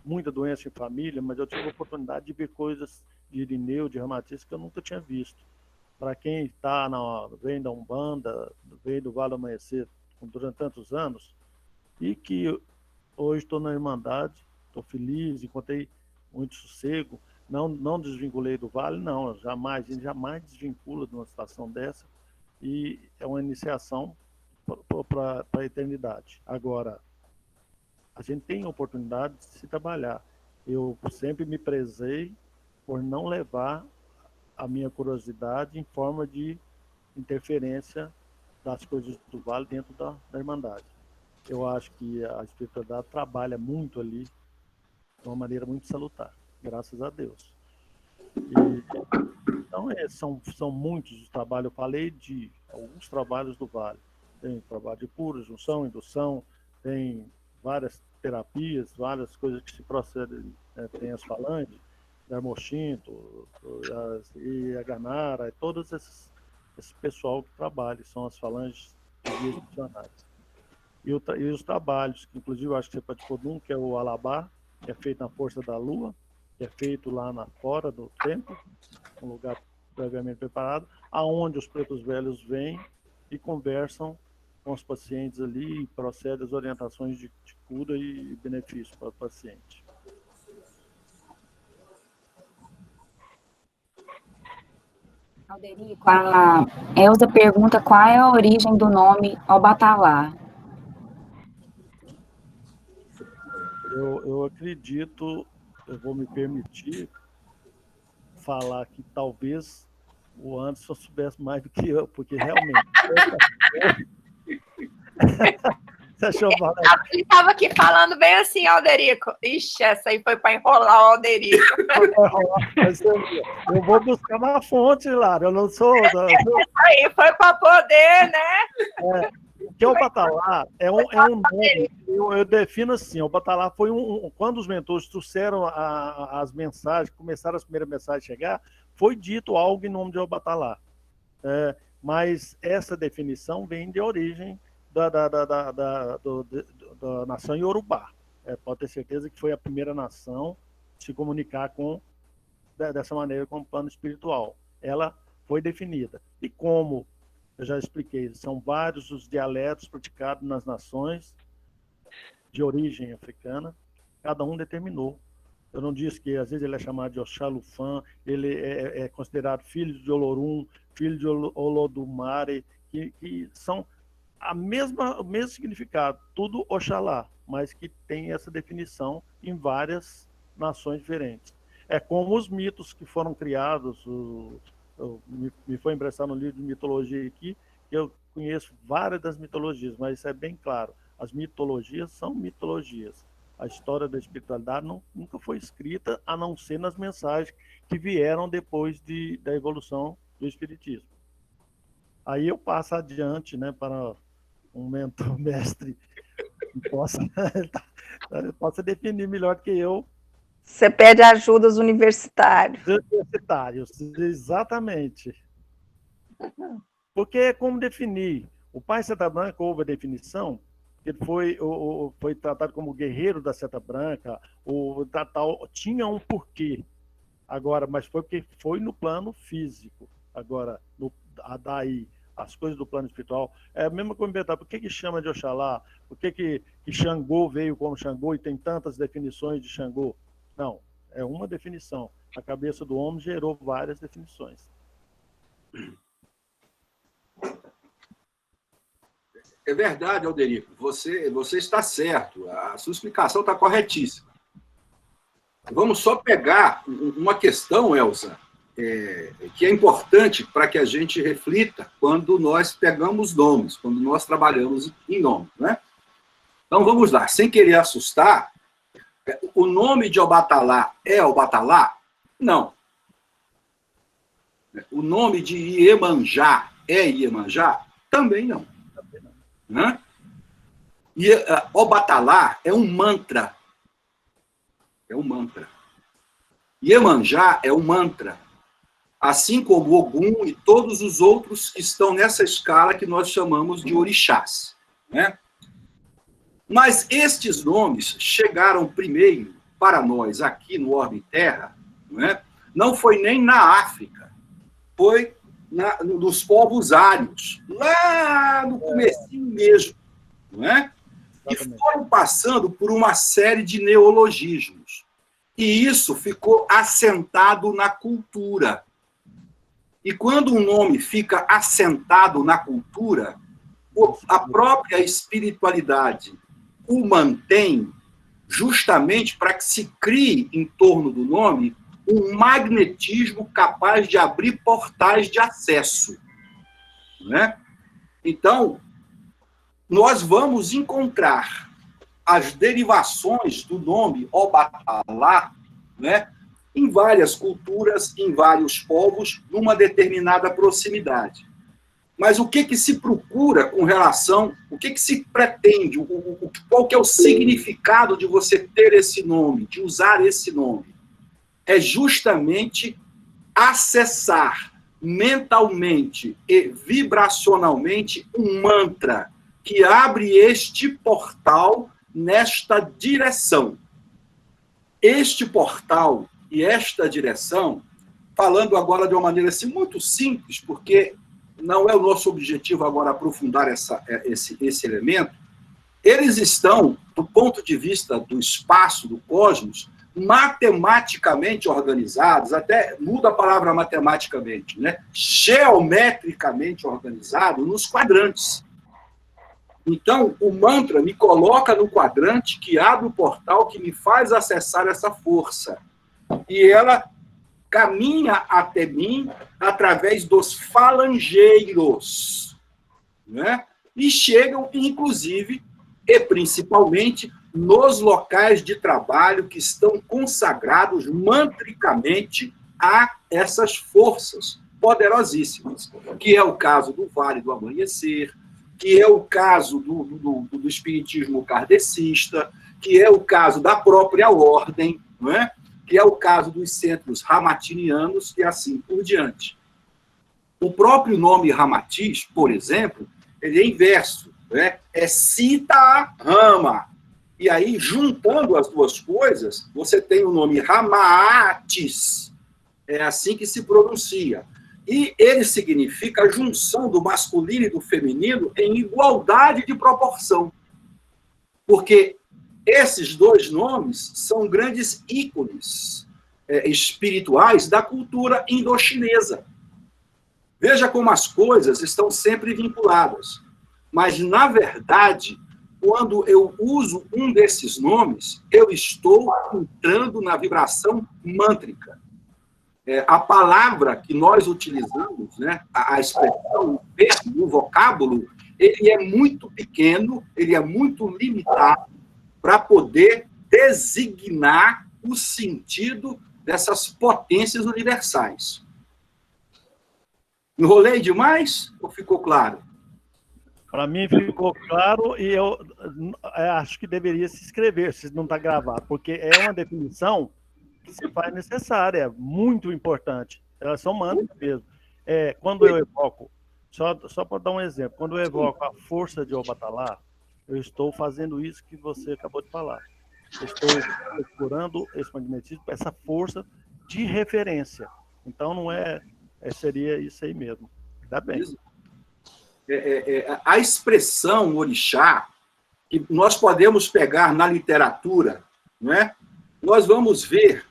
muita doença em família, mas eu tive a oportunidade de ver coisas de Irineu, de Ramatiz, que eu nunca tinha visto. Para quem vem da Umbanda, vem do Vale do Amanhecer durante tantos anos, e que hoje estou na Irmandade, estou feliz, encontrei muito sossego, não desvinculei do Vale, não, jamais desvincula de uma situação dessa, e é uma iniciação para a eternidade. Agora, a gente tem a oportunidade de se trabalhar. Eu sempre me prezei por não levar a minha curiosidade em forma de interferência das coisas do Vale dentro da Irmandade. Eu acho que a espiritualidade trabalha muito ali de uma maneira muito salutar, graças a Deus. Então, são muitos os trabalhos. Eu falei de alguns trabalhos do Vale. Tem trabalho de cura, junção, indução, tem várias terapias, várias coisas que se procedem. Tem as falanges, Darmochinto, e a Ganara, todos esse pessoal que trabalha, são as falanges de guias missionários. E os trabalhos, que inclusive eu acho que você participou de um, que é o Alabá, que é feito na Força da Lua, que é feito lá fora do templo, um lugar previamente preparado, aonde os pretos velhos vêm e conversam com os pacientes ali e procedem as orientações de cura e benefício para o paciente. Alderico, a Elza pergunta qual é a origem do nome Obatalá. Eu acredito, eu vou me permitir falar que talvez o Anderson soubesse mais do que eu, porque realmente... Você achou mal? Ele estava aqui falando bem assim, Alderico. Ixi, essa aí foi para enrolar o Alderico. Eu vou buscar uma fonte, Lara. Eu não sou... Essa aí foi para poder, né? Porque o Batalá é um nome, eu defino assim, o Batalá foi quando os mentores trouxeram as mensagens, começaram as primeiras mensagens a chegar, foi dito algo em nome de Obatalá. Mas essa definição vem de origem da nação Yorubá. Pode ter certeza que foi a primeira nação a se comunicar dessa maneira com o plano espiritual. Ela foi definida. E como eu já expliquei, são vários os dialetos praticados nas nações de origem africana, cada um determinou. Eu não disse que às vezes ele é chamado de Oxalufã, ele é considerado filho de Olorum, filho de Olodumare, que são o mesmo significado, tudo Oxalá, mas que tem essa definição em várias nações diferentes. É como os mitos que foram criados, me foi emprestado no livro de mitologia aqui, que eu conheço várias das mitologias, mas isso é bem claro. As mitologias são mitologias. A história da espiritualidade nunca foi escrita, a não ser nas mensagens que vieram depois da evolução do espiritismo. Aí eu passo adiante, né, para um mentor mestre que possa definir melhor do que eu. Você pede ajuda aos universitários. Universitários, exatamente. Porque como definir? O pai Seta Branca, houve a definição, ele foi tratado como guerreiro da Seta Branca, tinha um porquê. Agora, mas foi porque foi no plano físico. Agora, daí, as coisas do plano espiritual, é a mesma coisa, por que chama de Oxalá? Por que Xangô veio como Xangô e tem tantas definições de Xangô? Não, é uma definição. A cabeça do homem gerou várias definições. É verdade, Alderico. Você está certo. A sua explicação está corretíssima. Vamos só pegar uma questão, Elza, que é importante para que a gente reflita quando nós pegamos nomes, quando nós trabalhamos em nome, né? Então, vamos lá. Sem querer assustar, o nome de Obatalá é Obatalá? Não. O nome de Iemanjá é Iemanjá? Também não. Né? E Obatalá é um mantra. É um mantra. Iemanjá é um mantra. Assim como Ogum e todos os outros que estão nessa escala que nós chamamos de orixás. Né? Mas estes nomes chegaram primeiro para nós aqui no orbe Terra, né? Não foi nem na África, foi nos povos ários, lá no comecinho mesmo, não é? E foram passando por uma série de neologismos. E isso ficou assentado na cultura. E quando um nome fica assentado na cultura, a própria espiritualidade o mantém justamente para que se crie em torno do nome um magnetismo capaz de abrir portais de acesso. Né? Então, nós vamos encontrar as derivações do nome Obatalá, né, em várias culturas, em vários povos, numa determinada proximidade. Mas o que se procura com relação, o que se pretende, qual que é o significado de você ter esse nome, de usar esse nome? É justamente acessar mentalmente e vibracionalmente um mantra que abre este portal nesta direção. Este portal e esta direção, falando agora de uma maneira assim, muito simples, porque não é o nosso objetivo agora aprofundar esse elemento, eles estão, do ponto de vista do espaço, do cosmos, matematicamente organizados, até muda a palavra matematicamente, né? Geometricamente organizados nos quadrantes. Então, o mantra me coloca no quadrante que abre o portal que me faz acessar essa força. E ela caminha até mim através dos falangeiros, né? E chegam, inclusive, e principalmente, nos locais de trabalho que estão consagrados mantricamente a essas forças poderosíssimas, que é o caso do Vale do Amanhecer, que é o caso do espiritismo kardecista, que é o caso da própria ordem, não é? Que é o caso dos centros ramatinianos e assim por diante. O próprio nome Ramatiz, por exemplo, ele é inverso, né? É Sita Rama. E aí, juntando as duas coisas, você tem o nome Ramatis. É assim que se pronuncia. E ele significa a junção do masculino e do feminino em igualdade de proporção. Porque esses dois nomes são grandes ícones espirituais da cultura indochinesa. Veja como as coisas estão sempre vinculadas. Mas, na verdade, quando eu uso um desses nomes, eu estou entrando na vibração mântrica. A palavra que nós utilizamos, né, a expressão, o verbo, o vocábulo, ele é muito pequeno, ele é muito limitado para poder designar o sentido dessas potências universais. Enrolei demais ou ficou claro? Para mim ficou claro e eu acho que deveria se escrever, se não está gravado, porque é uma definição que se faz necessária, muito importante. Elas são mantras mesmo. Quando eu evoco, só para dar um exemplo, quando eu evoco a força de Obatalá, eu estou fazendo isso que você acabou de falar. Estou procurando esse magnetismo, essa força de referência. Então, não seria isso aí mesmo. Dá bem. A expressão orixá, que nós podemos pegar na literatura, não é? Nós vamos ver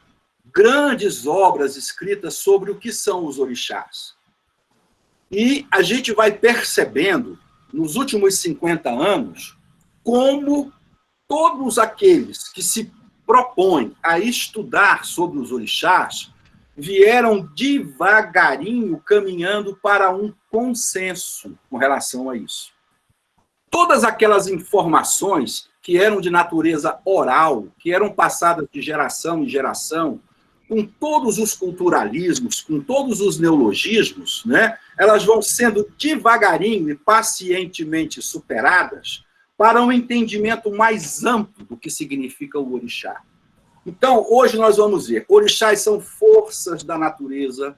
grandes obras escritas sobre o que são os orixás. E a gente vai percebendo, nos últimos 50 anos, como todos aqueles que se propõem a estudar sobre os orixás vieram devagarinho caminhando para um consenso com relação a isso. Todas aquelas informações que eram de natureza oral, que eram passadas de geração em geração, com todos os culturalismos, com todos os neologismos, né, elas vão sendo devagarinho e pacientemente superadas para um entendimento mais amplo do que significa o orixá. Então, hoje nós vamos ver, orixás são forças da natureza,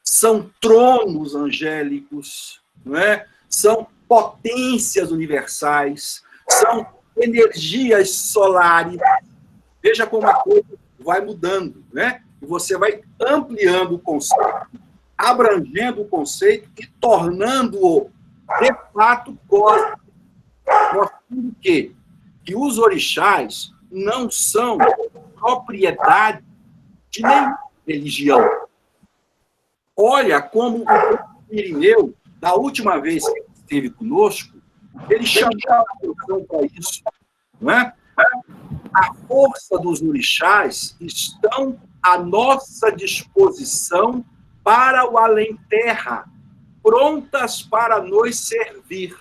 são tronos angélicos, não é? São potências universais, são energias solares. Veja como a coisa vai mudando, né? E você vai ampliando o conceito, abrangendo o conceito e tornando-o, de fato, cósmico. Mostrando que os orixás não são propriedade de nenhuma religião. Olha como o Irineu, da última vez que esteve conosco, ele chamou a atenção para isso. Não é? A força dos orixás estão à nossa disposição para o além-terra, prontas para nos servir.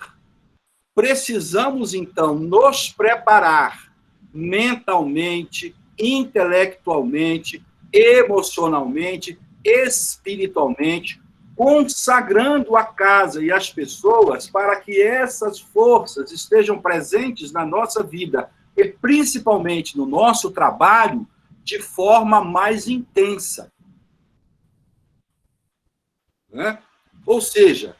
Precisamos, então, nos preparar mentalmente, intelectualmente, emocionalmente, espiritualmente, consagrando a casa e as pessoas para que essas forças estejam presentes na nossa vida e principalmente no nosso trabalho de forma mais intensa. Né? Ou seja,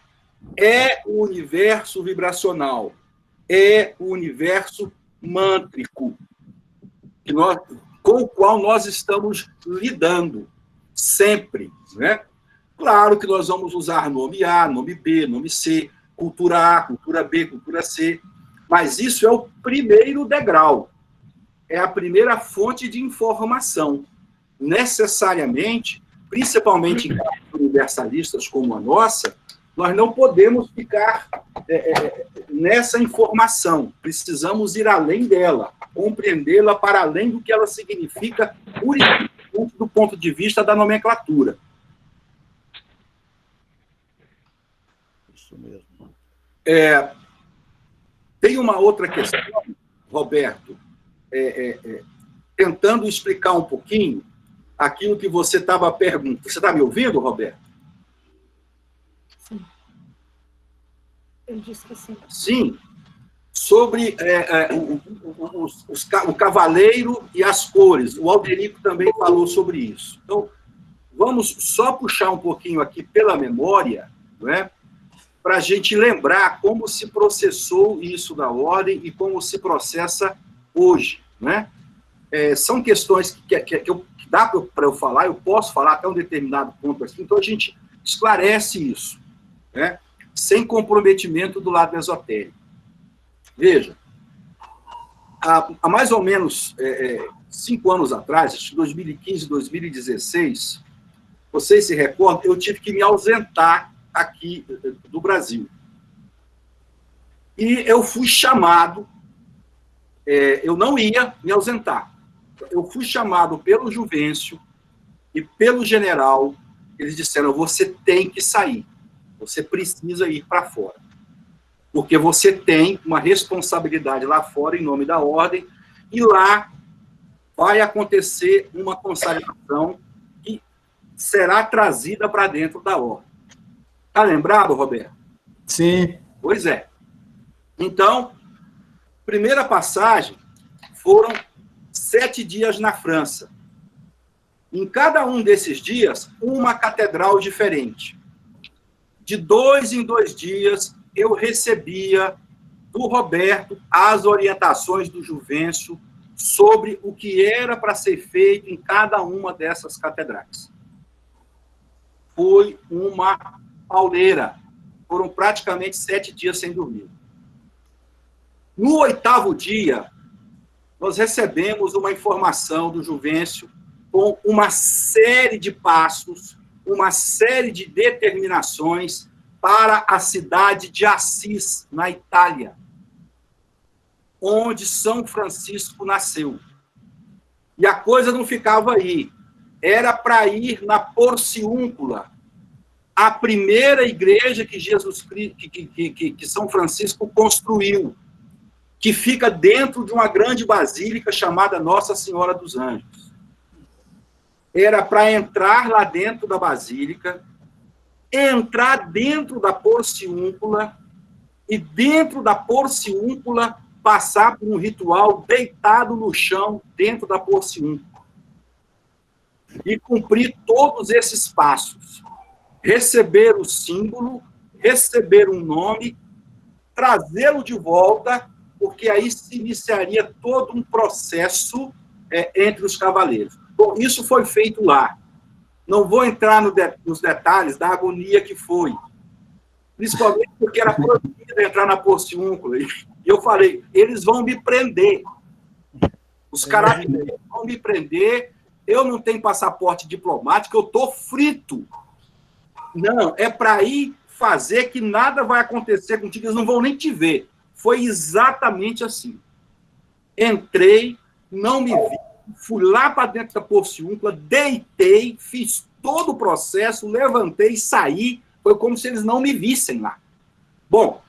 é o universo vibracional, é o universo mântrico com o qual nós estamos lidando sempre, né? Claro que nós vamos usar nome A, nome B, nome C, cultura A, cultura B, cultura C, mas isso é o primeiro degrau, é a primeira fonte de informação. Necessariamente, principalmente em casos universalistas como a nossa, nós não podemos ficar nessa informação, precisamos ir além dela, compreendê-la para além do que ela significa, do ponto de vista da nomenclatura. Isso mesmo. Tem uma outra questão, Roberto, tentando explicar um pouquinho aquilo que você estava perguntando. Você está me ouvindo, Roberto? Sim. Eu disse que sim. Sim. Sobre o cavaleiro e as cores. O Alderico também falou sobre isso. Então, vamos só puxar um pouquinho aqui pela memória, não é? Para a gente lembrar como se processou isso da ordem e como se processa hoje. Né? São questões que dá para eu falar, eu posso falar até um determinado ponto aqui, então a gente esclarece isso, né? Sem comprometimento do lado esotérico. Veja, há mais ou menos 5 anos atrás, acho que 2015, 2016, vocês se recordam, eu tive que me ausentar aqui do Brasil. E eu fui chamado eu não ia me ausentar. Eu fui chamado pelo Juvencio e pelo general. Eles disseram: você tem que sair. Você precisa ir para fora. Porque você tem uma responsabilidade lá fora, em nome da ordem, e lá vai acontecer uma consagração que será trazida para dentro da ordem. Está lembrado, Roberto? Sim. Pois é. Então, primeira passagem foram 7 dias na França. Em cada um desses dias, uma catedral diferente. De 2 em 2 dias, eu recebia do Roberto as orientações do Juvencio sobre o que era para ser feito em cada uma dessas catedrais. Foi uma pauleira. Foram praticamente 7 dias sem dormir. No 8º dia, nós recebemos uma informação do Juvencio com uma série de passos, uma série de determinações para a cidade de Assis, na Itália, onde São Francisco nasceu. E a coisa não ficava aí. Era para ir na Porciúncula, a primeira igreja que que São Francisco construiu, que fica dentro de uma grande basílica chamada Nossa Senhora dos Anjos. Era para entrar lá dentro da basílica, entrar dentro da Porciúncula e dentro da Porciúncula passar por um ritual deitado no chão dentro da Porciúncula e cumprir todos esses passos. Receber o símbolo, receber um nome, trazê-lo de volta, porque aí se iniciaria todo um processo entre os cavaleiros. Bom, isso foi feito lá. Não vou entrar nos detalhes da agonia que foi, principalmente porque era proibido entrar na Porciúncula. E eu falei: eles vão me prender. Os carabineiros vão me prender. Eu não tenho passaporte diplomático, eu estou frito. Não, é para ir fazer que nada vai acontecer contigo, eles não vão nem te ver. Foi exatamente assim. Entrei, não me vi, fui lá para dentro da Porciúncula, deitei, fiz todo o processo, levantei, saí. Foi como se eles não me vissem lá. Bom,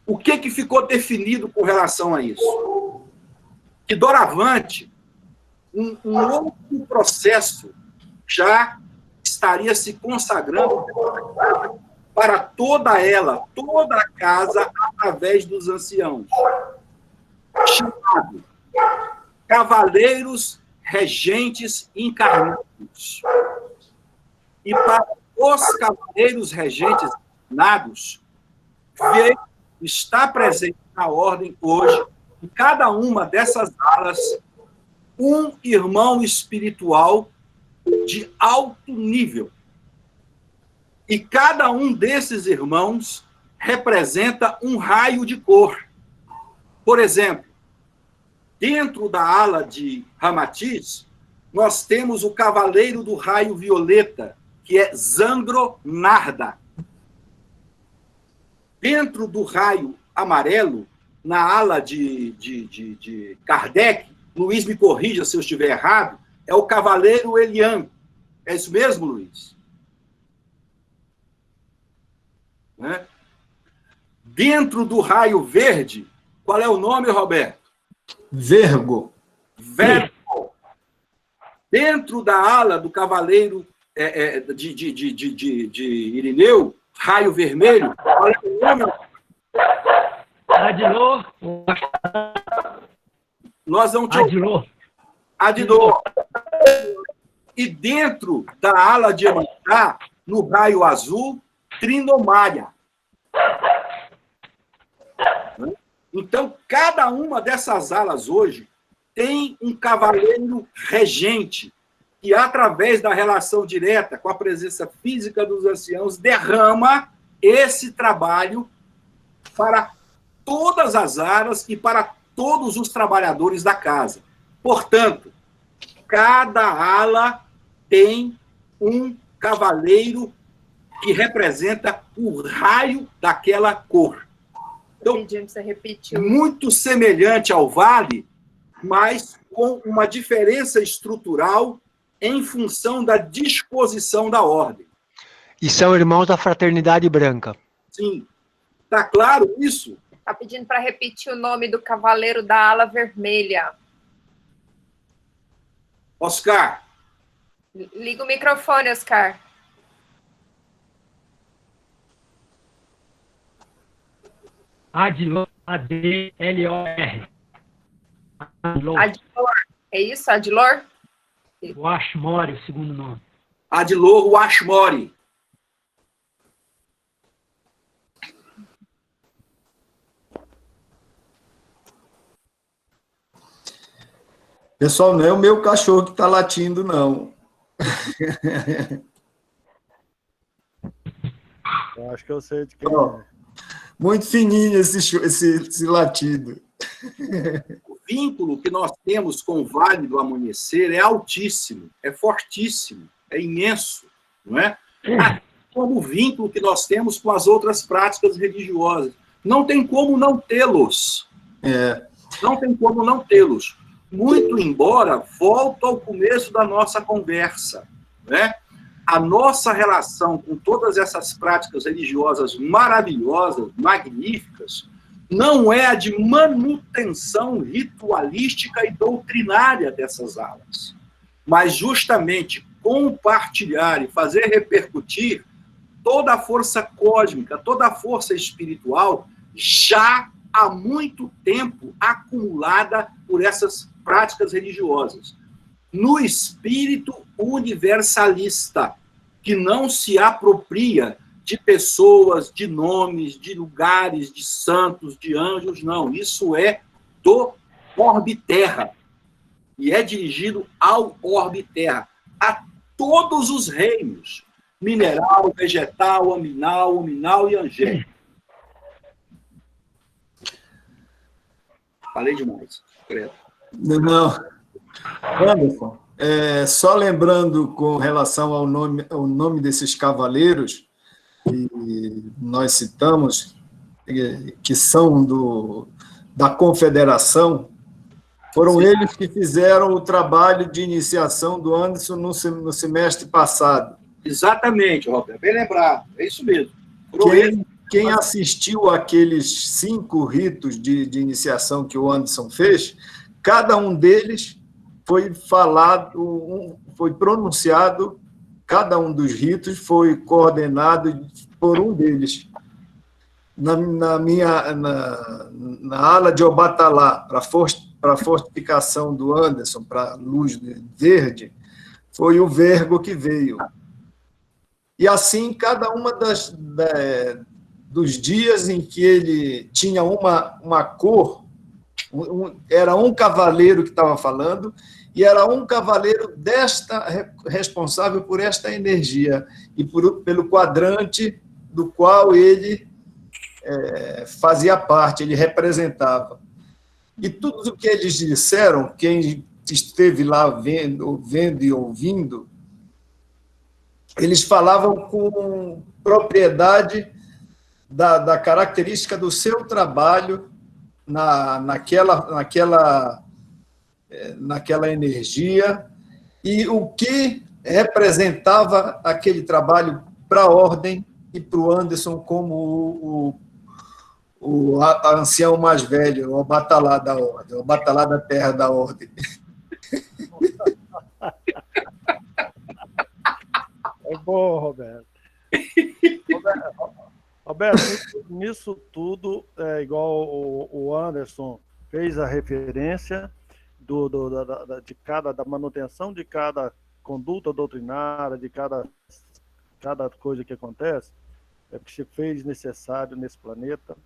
o que ficou definido com relação a isso? Que doravante, um outro processo já estaria se consagrando para toda a casa, através dos anciãos, chamado Cavaleiros Regentes Encarnados. E para os Cavaleiros Regentes Encarnados, está presente na ordem hoje, em cada uma dessas alas, um irmão espiritual de alto nível. E cada um desses irmãos representa um raio de cor. Por exemplo, dentro da ala de Ramatiz, nós temos o cavaleiro do raio violeta, que é Zandro Narda. Dentro do raio amarelo, na ala de Kardec, Luiz me corrija se eu estiver errado, é o cavaleiro Elian. É isso mesmo, Luiz? Né? Dentro do raio verde, qual é o nome, Roberto? Vergo. Vergo. Dentro da ala do cavaleiro de Irineu, raio vermelho, qual é o nome? Adilô. Nós vamos Adilô. Adilô. E dentro da ala de Iemanjá, no raio azul, Trindomária. Então, cada uma dessas alas hoje tem um cavaleiro regente que, através da relação direta com a presença física dos anciãos, derrama esse trabalho para todas as alas e para todos os trabalhadores da casa. Portanto, cada ala tem um cavaleiro que representa o raio daquela cor. Então, pedindo para você repetir. muito semelhante ao vale, mas com uma diferença estrutural em função da disposição da ordem. E são irmãos da Fraternidade Branca. Sim. Está claro isso? Está pedindo para repetir o nome do cavaleiro da ala vermelha. Oscar. Liga o microfone, Oscar. Adilor, A-D-L-O-R. Adilor. Adilor. É isso, Adilor? Washmore, o segundo nome. Adilor Washmore. Pessoal, não é o meu cachorro que está latindo, não. Eu acho que eu sei de quem Ó, é. muito fininho esse latido. O vínculo que nós temos com o Vale do Amanhecer é altíssimo, é fortíssimo, é imenso, não é? Como o vínculo que nós temos com as outras práticas religiosas. Não tem como não tê-los. Não tem como não tê-los. Muito embora, volto ao começo da nossa conversa, né? A nossa relação com todas essas práticas religiosas maravilhosas, magníficas, não é a de manutenção ritualística e doutrinária dessas alas, mas justamente compartilhar e fazer repercutir toda a força cósmica, toda a força espiritual, já há muito tempo acumulada por essas práticas religiosas, no espírito universalista, que não se apropria de pessoas, de nomes, de lugares, de santos, de anjos, não. Isso é do orbe terra. E é dirigido ao orbe terra, a todos os reinos, mineral, vegetal, aminal e angélico. Falei demais, credo. Não. Anderson, só lembrando com relação ao nome desses cavaleiros, que nós citamos, que são da Confederação, foram Sim. eles que fizeram o trabalho de iniciação do Anderson no semestre passado. Exatamente, Roberto, bem lembrado, é isso mesmo. Quem assistiu àqueles 5 ritos de iniciação que o Anderson fez, cada um deles foi falado, foi pronunciado, cada um dos ritos foi coordenado por um deles. Na ala de Obatalá, para a fortificação do Anderson, para a luz verde, foi o Vergo que veio. E assim, cada uma dos dias em que ele tinha uma cor, era um cavaleiro que estava falando, e era um cavaleiro responsável por esta energia, e pelo quadrante do qual ele fazia parte, ele representava. E tudo o que eles disseram, quem esteve lá vendo e ouvindo, eles falavam com propriedade da característica do seu trabalho naquela energia e o que representava aquele trabalho para a ordem e para o Anderson como o ancião mais velho, o batalá da ordem, o batalá da terra da ordem. É bom, Roberto. Roberto, nisso tudo, igual o Anderson fez a referência da manutenção de cada conduta doutrinária, de cada coisa que acontece, é porque se fez necessário nesse planeta.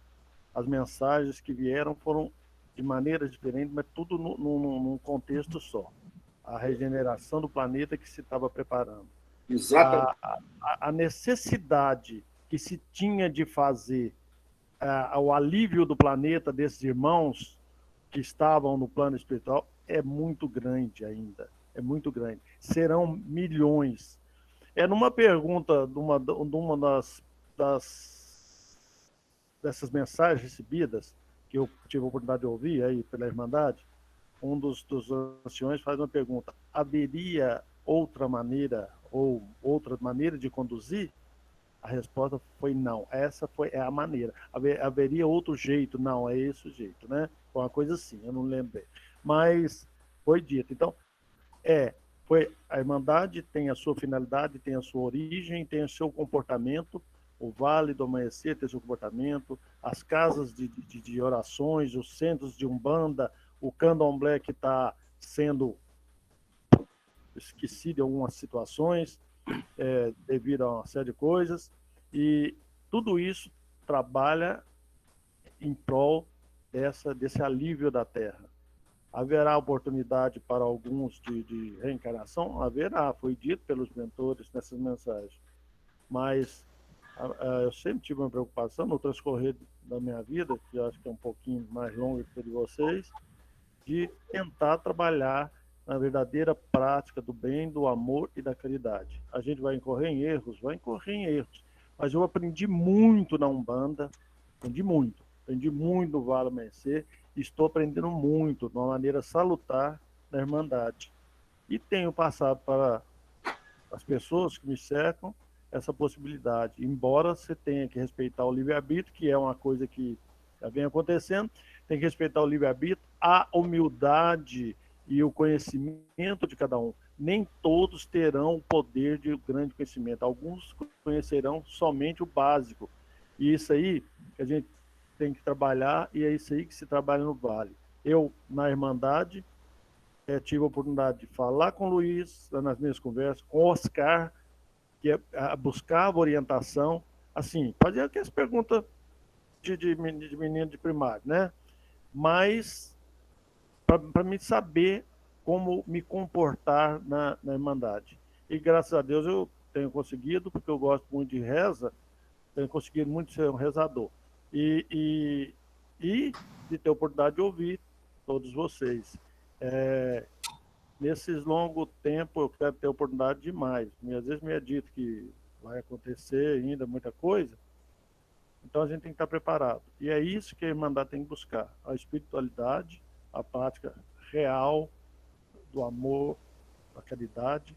As mensagens que vieram foram de maneiras diferentes, mas tudo num contexto só. A regeneração do planeta que se estava preparando. Exatamente. A necessidade que se tinha de fazer o alívio do planeta desses irmãos que estavam no plano espiritual é muito grande ainda. É muito grande. Serão milhões. Numa pergunta de uma dessas mensagens recebidas, que eu tive a oportunidade de ouvir aí pela Irmandade, um dos anciões faz uma pergunta: haveria outra maneira ou outra maneira de conduzir? A resposta foi não. Essa é a maneira. Haveria outro jeito? Não, é esse o jeito, né? Foi uma coisa assim, eu não lembro. Mas foi dito. Então, a Irmandade tem a sua finalidade, tem a sua origem, tem o seu comportamento. O Vale do Amanhecer tem seu comportamento, as casas de orações, os centros de Umbanda, o Candomblé que está sendo esquecido em algumas situações, devido a uma série de coisas, e tudo isso trabalha em prol desse alívio da Terra. Haverá oportunidade para alguns de reencarnação? Haverá, foi dito pelos mentores nessas mensagens, mas eu sempre tive uma preocupação no transcorrer da minha vida, que eu acho que é um pouquinho mais longa que a de vocês, de tentar trabalhar na verdadeira prática do bem, do amor e da caridade. A gente vai incorrer em erros, mas eu aprendi muito na Umbanda, aprendi muito no Vale Amanhecer, e estou aprendendo muito, de uma maneira salutar, na Irmandade. E tenho passado para as pessoas que me cercam essa possibilidade, embora você tenha que respeitar o livre-arbítrio, que é uma coisa que já vem acontecendo, tem que respeitar o livre-arbítrio, a humildade e o conhecimento de cada um. Nem todos terão o poder de grande conhecimento, alguns conhecerão somente o básico, e isso aí que a gente tem que trabalhar, e é isso aí que se trabalha no Vale. Eu, na Irmandade, tive a oportunidade de falar com o Luiz, nas minhas conversas, com o Oscar, que buscava orientação, assim, fazia aquelas perguntas de menino de primário, né? Mas para mim saber como me comportar na Irmandade. E graças a Deus eu tenho conseguido, porque eu gosto muito de reza, tenho conseguido muito ser um rezador. E de ter a oportunidade de ouvir todos vocês. Nesses longo tempo eu quero ter oportunidade demais. E às vezes me é dito que vai acontecer ainda muita coisa, então a gente tem que estar preparado. E é isso que a Irmandade tem que buscar: a espiritualidade, a prática real do amor, da caridade.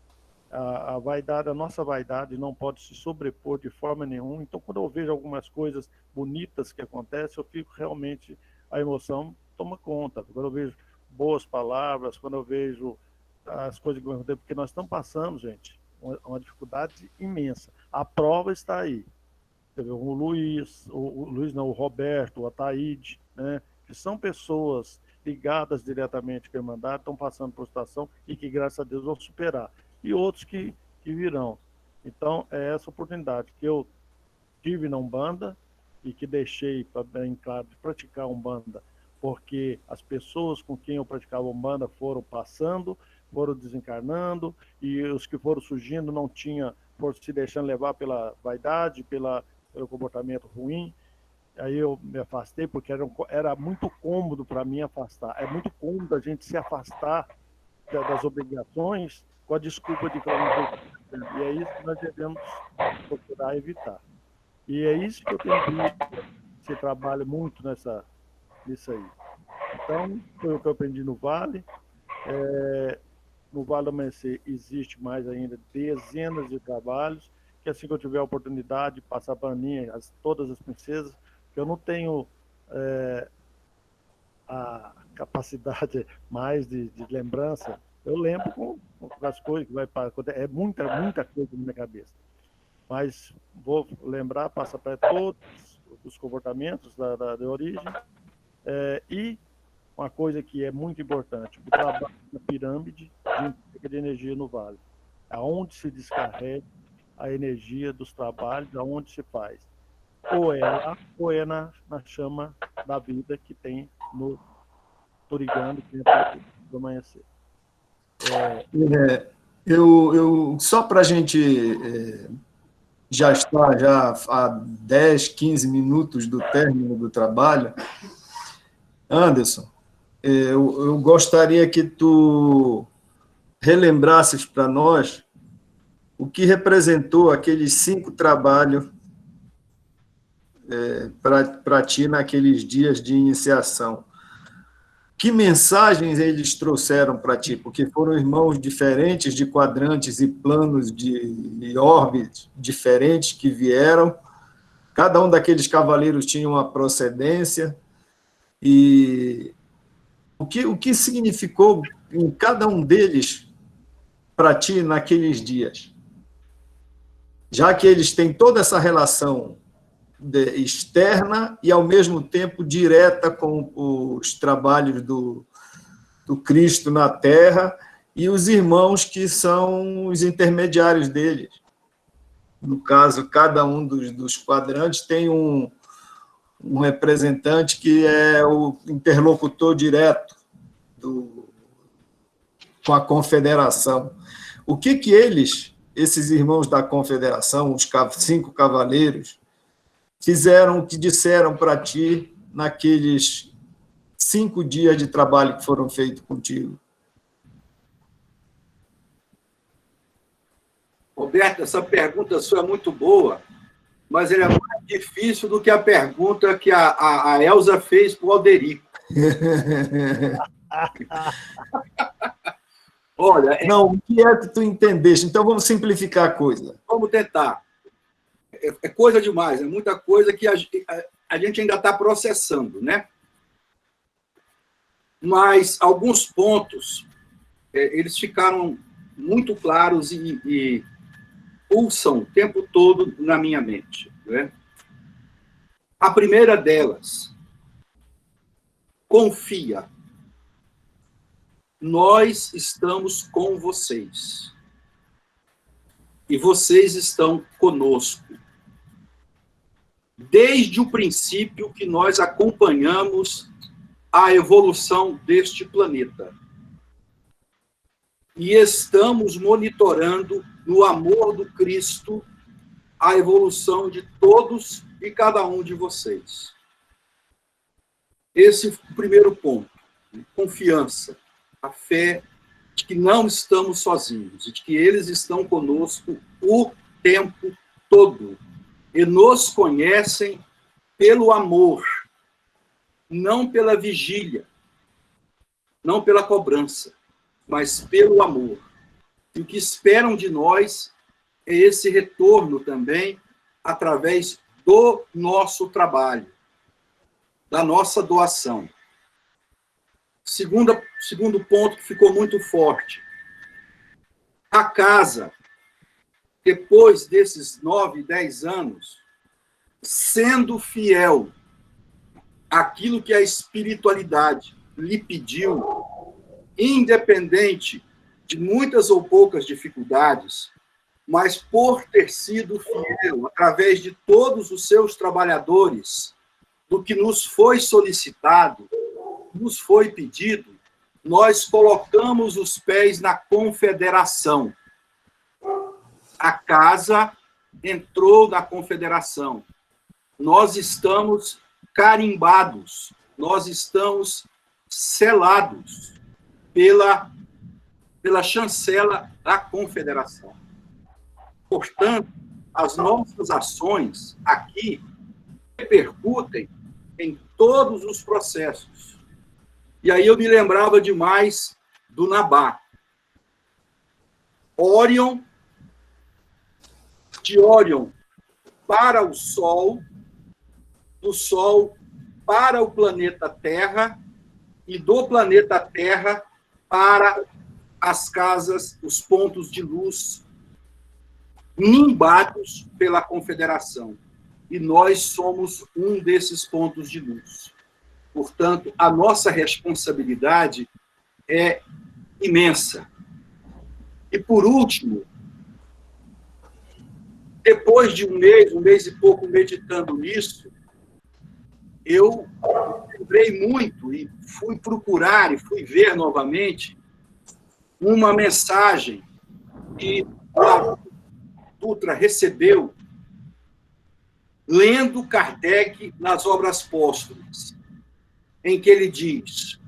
A vaidade, a nossa vaidade não pode se sobrepor de forma nenhuma. Então, quando eu vejo algumas coisas bonitas que acontecem, eu fico realmente, a emoção toma conta. Quando eu vejo boas palavras, quando eu vejo as coisas que acontecem, porque nós estamos passando, gente, uma dificuldade imensa. A prova está aí. O Luiz, o Roberto, o Ataíde, né, que são pessoas ligadas diretamente com a Irmandade, estão passando por situação e que, graças a Deus, vão superar. E outros que virão. Então, é essa oportunidade que eu tive na Umbanda e que deixei bem claro de praticar Umbanda, porque as pessoas com quem eu praticava Umbanda foram passando, foram desencarnando, e os que foram surgindo não tinham, por se deixando levar pela vaidade, pelo comportamento ruim. Aí eu me afastei, porque era muito cômodo para mim afastar. É muito cômodo a gente se afastar das obrigações com a desculpa de que eu não estou. E é isso que nós devemos procurar evitar. E é isso que eu tenho visto, você trabalha muito nisso aí. Então, foi o que eu aprendi no Vale. No Vale do Amanhecer existe mais ainda dezenas de trabalhos, que assim que eu tiver a oportunidade de passar para mim, todas as princesas, que eu não tenho a capacidade mais de lembrança, eu lembro com as coisas que vai acontecer. É muita coisa na minha cabeça. Mas vou lembrar, passar para todos os comportamentos da origem. E uma coisa que é muito importante: o trabalho na pirâmide de energia no Vale. Aonde se descarrega a energia dos trabalhos, aonde se faz. Ou é lá, ou é na chama da vida que tem no Turigano, que é do Amanhecer. Só para a gente já estar há 10, 15 minutos do término do trabalho, Anderson, eu gostaria que tu relembrasses para nós o que representou aqueles 5 trabalhos para ti naqueles dias de iniciação. Que mensagens eles trouxeram para ti? Porque foram irmãos diferentes, de quadrantes e planos de órbitas diferentes que vieram. Cada um daqueles cavaleiros tinha uma procedência. E o que significou em cada um deles para ti naqueles dias? Já que eles têm toda essa relação externa e, ao mesmo tempo, direta com os trabalhos do Cristo na Terra e os irmãos que são os intermediários deles. No caso, cada um dos quadrantes tem um representante que é o interlocutor direto com a confederação. O que eles, esses irmãos da confederação, os 5 cavaleiros, fizeram o que disseram para ti naqueles 5 dias de trabalho que foram feitos contigo? Roberto, essa pergunta sua é muito boa, mas ela é mais difícil do que a pergunta que a Elza fez para o Alderico. Olha, não, o que é que tu entendeste? Então vamos simplificar a coisa. Vamos tentar. É coisa demais, é muita coisa que a gente ainda está processando, né? Mas alguns pontos, eles ficaram muito claros e pulsam o tempo todo na minha mente, né? A primeira delas, confia. Nós estamos com vocês. E vocês estão conosco. Desde o princípio que nós acompanhamos a evolução deste planeta. E estamos monitorando, no amor do Cristo, a evolução de todos e cada um de vocês. Esse é o primeiro ponto. Confiança. A fé de que não estamos sozinhos, de que eles estão conosco o tempo todo. E nos conhecem pelo amor, não pela vigília, não pela cobrança, mas pelo amor. E o que esperam de nós é esse retorno também através do nosso trabalho, da nossa doação. Segundo ponto que ficou muito forte. A casa, depois desses 9, 10 anos, sendo fiel àquilo que a espiritualidade lhe pediu, independente de muitas ou poucas dificuldades, mas por ter sido fiel, através de todos os seus trabalhadores, do que nos foi solicitado, nos foi pedido, nós colocamos os pés na confederação. A casa entrou na confederação. Nós estamos carimbados, nós estamos selados pela chancela da confederação. Portanto, as nossas ações aqui repercutem em todos os processos. E aí eu me lembrava demais do Nabá. Órion, de Órion para o Sol, do Sol para o planeta Terra e do planeta Terra para as casas, os pontos de luz nimbados pela Confederação. E nós somos um desses pontos de luz. Portanto, a nossa responsabilidade é imensa. E, por último, depois de um mês e pouco meditando nisso, eu lembrei muito e fui procurar e fui ver novamente uma mensagem que o Dutra recebeu lendo Kardec nas obras póstumas, em que ele diz: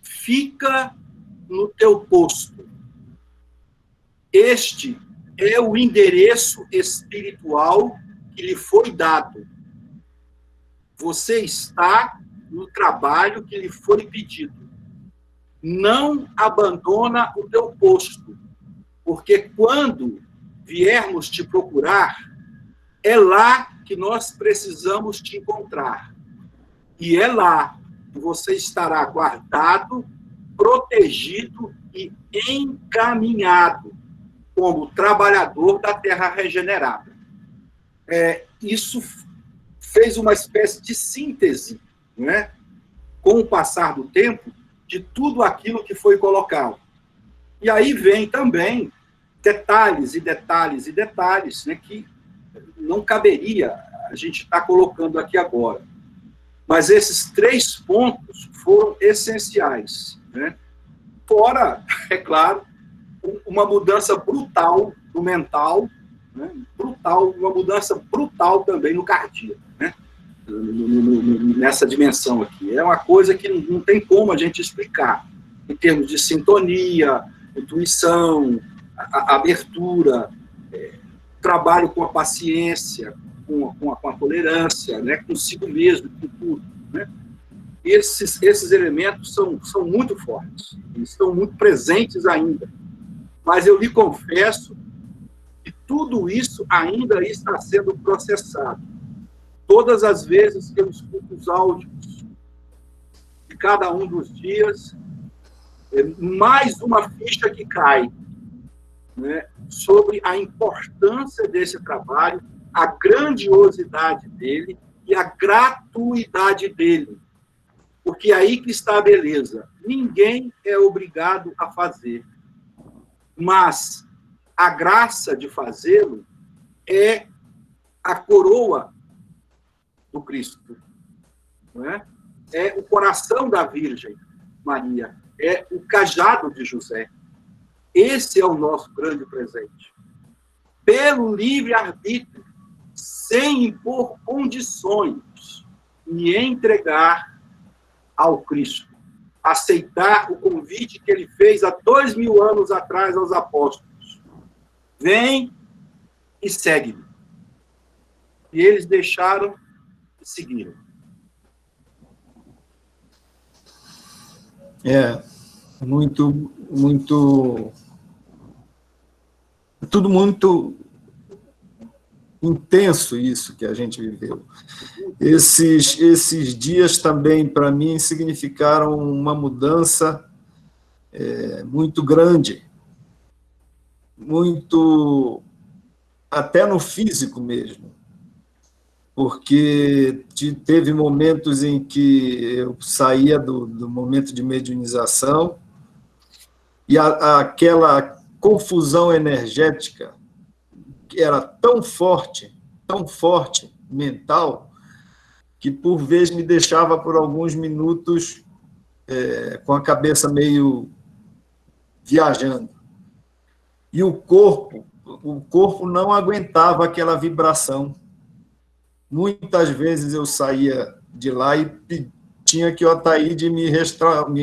fica no teu posto. Este é o endereço espiritual que lhe foi dado Você está no trabalho que lhe foi pedido. Não abandona o teu posto, porque quando viermos te procurar, é lá que nós precisamos te encontrar. E é lá que você estará guardado, protegido e encaminhado como trabalhador da terra regenerada. Isso fez uma espécie de síntese, né, com o passar do tempo, de tudo aquilo que foi colocado. E aí vem também detalhes e detalhes e detalhes, né, que não caberia a gente estar colocando aqui agora. Mas esses 3 pontos foram essenciais, né? Fora, é claro, uma mudança brutal no mental, né? Brutal, uma mudança brutal também no cardíaco, né? Nessa dimensão aqui. É uma coisa que não tem como a gente explicar, em termos de sintonia, intuição, a abertura, trabalho com a paciência, com a tolerância, né, consigo mesmo, com tudo. Né? Esses elementos são muito fortes, eles estão muito presentes ainda. Mas eu lhe confesso que tudo isso ainda está sendo processado. Todas as vezes que eu escuto os áudios de cada um dos dias, é mais uma ficha que cai, né, sobre a importância desse trabalho, a grandiosidade dele e a gratuidade dele. Porque é aí que está a beleza. Ninguém é obrigado a fazer. Mas a graça de fazê-lo é a coroa do Cristo. Não é? É o coração da Virgem Maria. É o cajado de José. Esse é o nosso grande presente. Pelo livre-arbítrio, sem impor condições, e entregar ao Cristo. Aceitar o convite que ele fez há 2000 anos atrás aos apóstolos. Vem e segue-me. E eles deixaram e seguiram. Tudo muito intenso isso que a gente viveu. Esses dias também, para mim, significaram uma mudança muito grande, muito até no físico mesmo, porque teve momentos em que eu saía do momento de mediunização e aquela confusão energética que era tão forte mental, que por vezes me deixava por alguns minutos com a cabeça meio viajando. E o corpo não aguentava aquela vibração. Muitas vezes eu saía de lá e tinha que o Ataíde me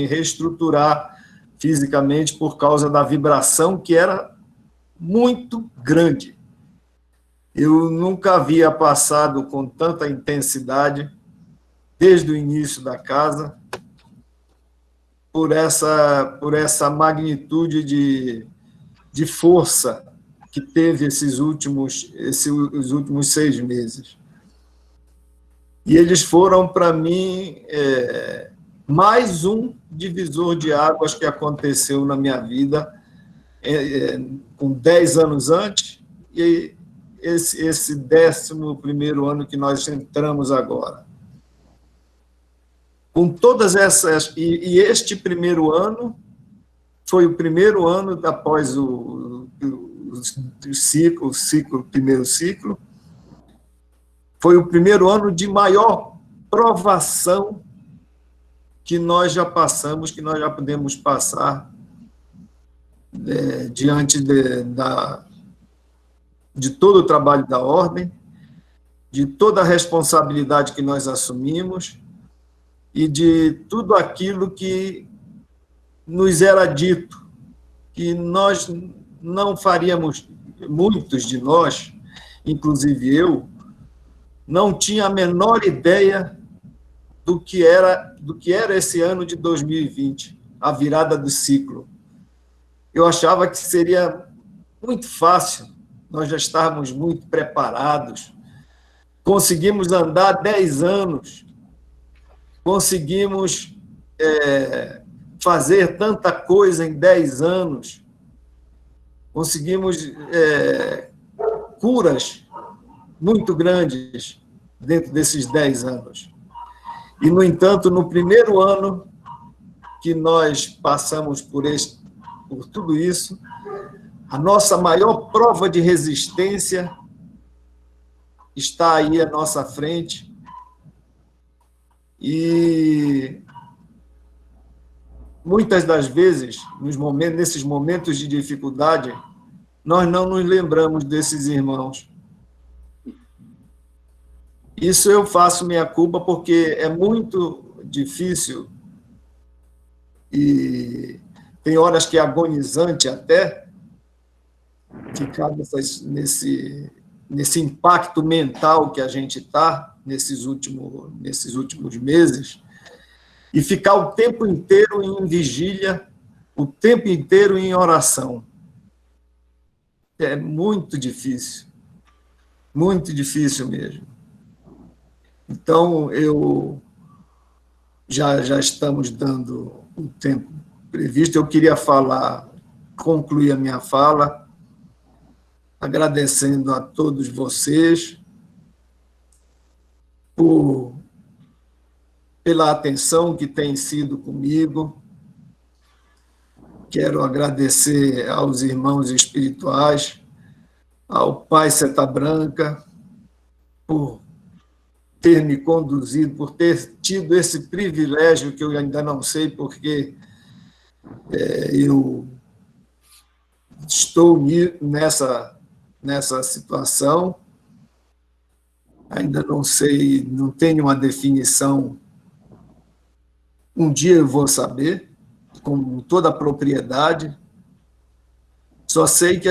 reestruturar fisicamente por causa da vibração que era muito grande. Eu nunca havia passado com tanta intensidade, desde o início da casa, por essa magnitude de força que teve esses últimos 6 meses. E eles foram, para mim, mais um divisor de águas que aconteceu na minha vida com 10 anos antes, e esse 11º ano que nós entramos agora. Com todas essas... E este primeiro ano foi o primeiro ano após o primeiro ciclo, foi o primeiro ano de maior provação que nós já passamos, que nós já podemos passar diante de todo o trabalho da ordem, de toda a responsabilidade que nós assumimos e de tudo aquilo que nos era dito, que nós não faríamos, muitos de nós, inclusive eu, não tinha a menor ideia do que era esse ano de 2020, a virada do ciclo. Eu achava que seria muito fácil, nós já estávamos muito preparados, conseguimos andar 10 anos, conseguimos fazer tanta coisa em 10 anos, conseguimos curas muito grandes dentro desses 10 anos. E, no entanto, no primeiro ano que nós passamos por tudo isso, a nossa maior prova de resistência está aí à nossa frente. E muitas das vezes, nesses momentos de dificuldade, nós não nos lembramos desses irmãos. Isso eu faço minha culpa porque é muito difícil e tem horas que é agonizante até ficar nesse impacto mental que a gente está nesses últimos meses e ficar o tempo inteiro em vigília, o tempo inteiro em oração. É muito difícil mesmo. Então, já estamos dando o tempo previsto. Eu queria concluir a minha fala, agradecendo a todos vocês pela atenção que tem sido comigo. Quero agradecer aos irmãos espirituais, ao Pai Seta Branca, por ter me conduzido, por ter tido esse privilégio que eu ainda não sei porque eu estou nessa situação. Ainda não sei, não tenho uma definição. Um dia eu vou saber, com toda a propriedade. Só sei que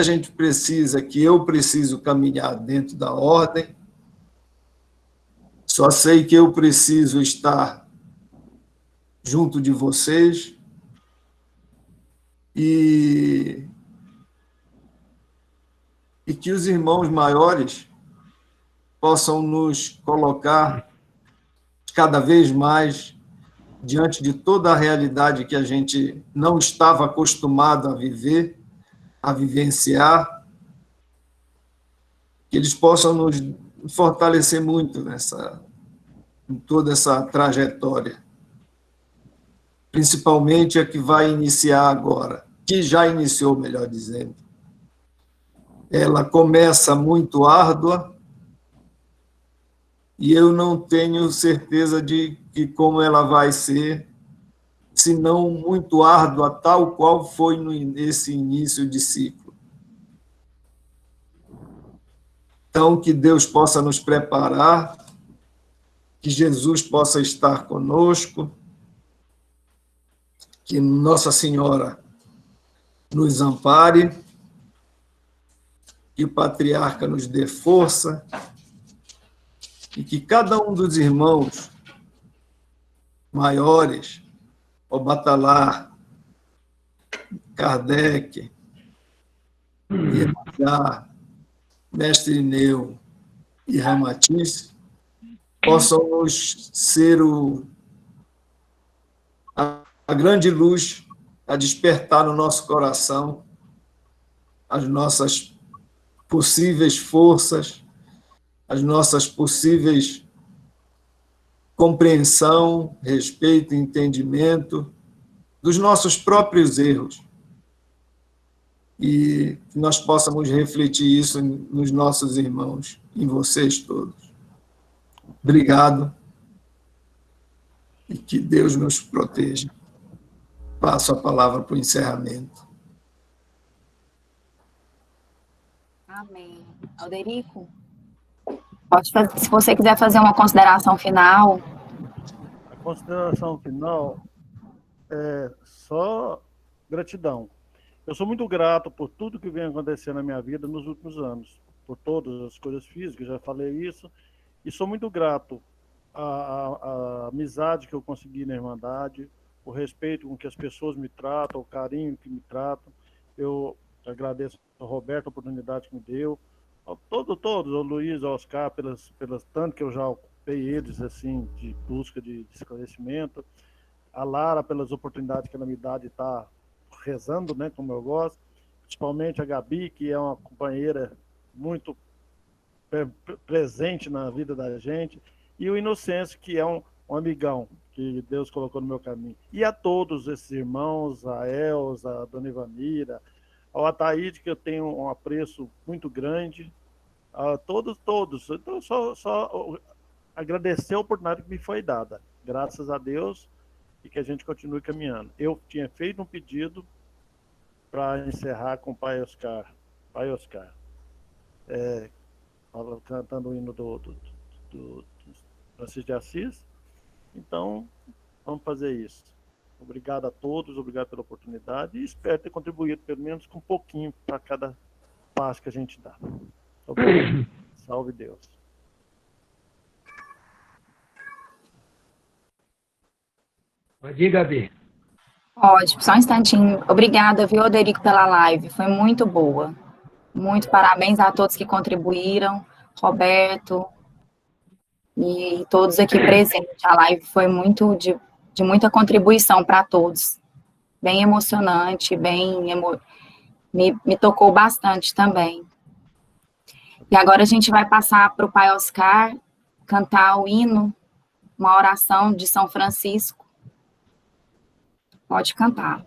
eu preciso caminhar dentro da ordem. Só sei que eu preciso estar junto de vocês e que os irmãos maiores possam nos colocar cada vez mais diante de toda a realidade que a gente não estava acostumado a viver, a vivenciar, que eles possam nos fortalecer muito em toda essa trajetória, principalmente a que vai iniciar agora, que já iniciou, melhor dizendo. Ela começa muito árdua e eu não tenho certeza de como ela vai ser, se não muito árdua, tal qual foi nesse início de ciclo. Então, que Deus possa nos preparar, que Jesus possa estar conosco, que Nossa Senhora nos ampare, que o Patriarca nos dê força e que cada um dos irmãos maiores, o Batalar, Kardec, Iemanjá, Mestre Ineu e Ramatiz, possam nos ser a grande luz a despertar no nosso coração as nossas possíveis forças, as nossas possíveis compreensão, respeito e entendimento dos nossos próprios erros. E que nós possamos refletir isso nos nossos irmãos, em vocês todos. Obrigado e que Deus nos proteja. Passo a palavra para o encerramento. Amém. Alderico, se você quiser fazer uma consideração final. A consideração final é só gratidão. Eu sou muito grato por tudo que vem acontecendo na minha vida nos últimos anos, por todas as coisas físicas, já falei isso, e sou muito grato a amizade que eu consegui na Irmandade, o respeito com que as pessoas me tratam, o carinho que me tratam. Eu agradeço ao Roberto a oportunidade que me deu, todos, ao Luiz, ao Oscar, pelas tanto que eu já ocupei eles, assim, de busca de esclarecimento, a Lara pelas oportunidades que ela me dá de estar rezando, né, como eu gosto, principalmente a Gabi, que é uma companheira muito presente na vida da gente, e o Inocêncio, que é um amigão que Deus colocou no meu caminho. E a todos esses irmãos, a Elza, a Dona Ivanira, ao Ataíde, que eu tenho um apreço muito grande, a todos. Então, só agradecer a oportunidade que me foi dada, graças a Deus, e que a gente continue caminhando. Eu tinha feito um pedido para encerrar com o Pai Oscar. Pai Oscar. Cantando o hino do Francisco de Assis. Então, vamos fazer isso. Obrigado a todos, obrigado pela oportunidade e espero ter contribuído pelo menos com um pouquinho para cada passo que a gente dá. Obrigado. Salve Deus. Pode ir, Gabi. Pode, só um instantinho. Obrigada, viu, Oderico, pela live. Foi muito boa. Muito parabéns a todos que contribuíram, Roberto e todos aqui presentes. A live foi muito de muita contribuição para todos. Bem emocionante, me tocou bastante também. E agora a gente vai passar para o Pai Oscar cantar o hino, uma oração de São Francisco. Pode cantar.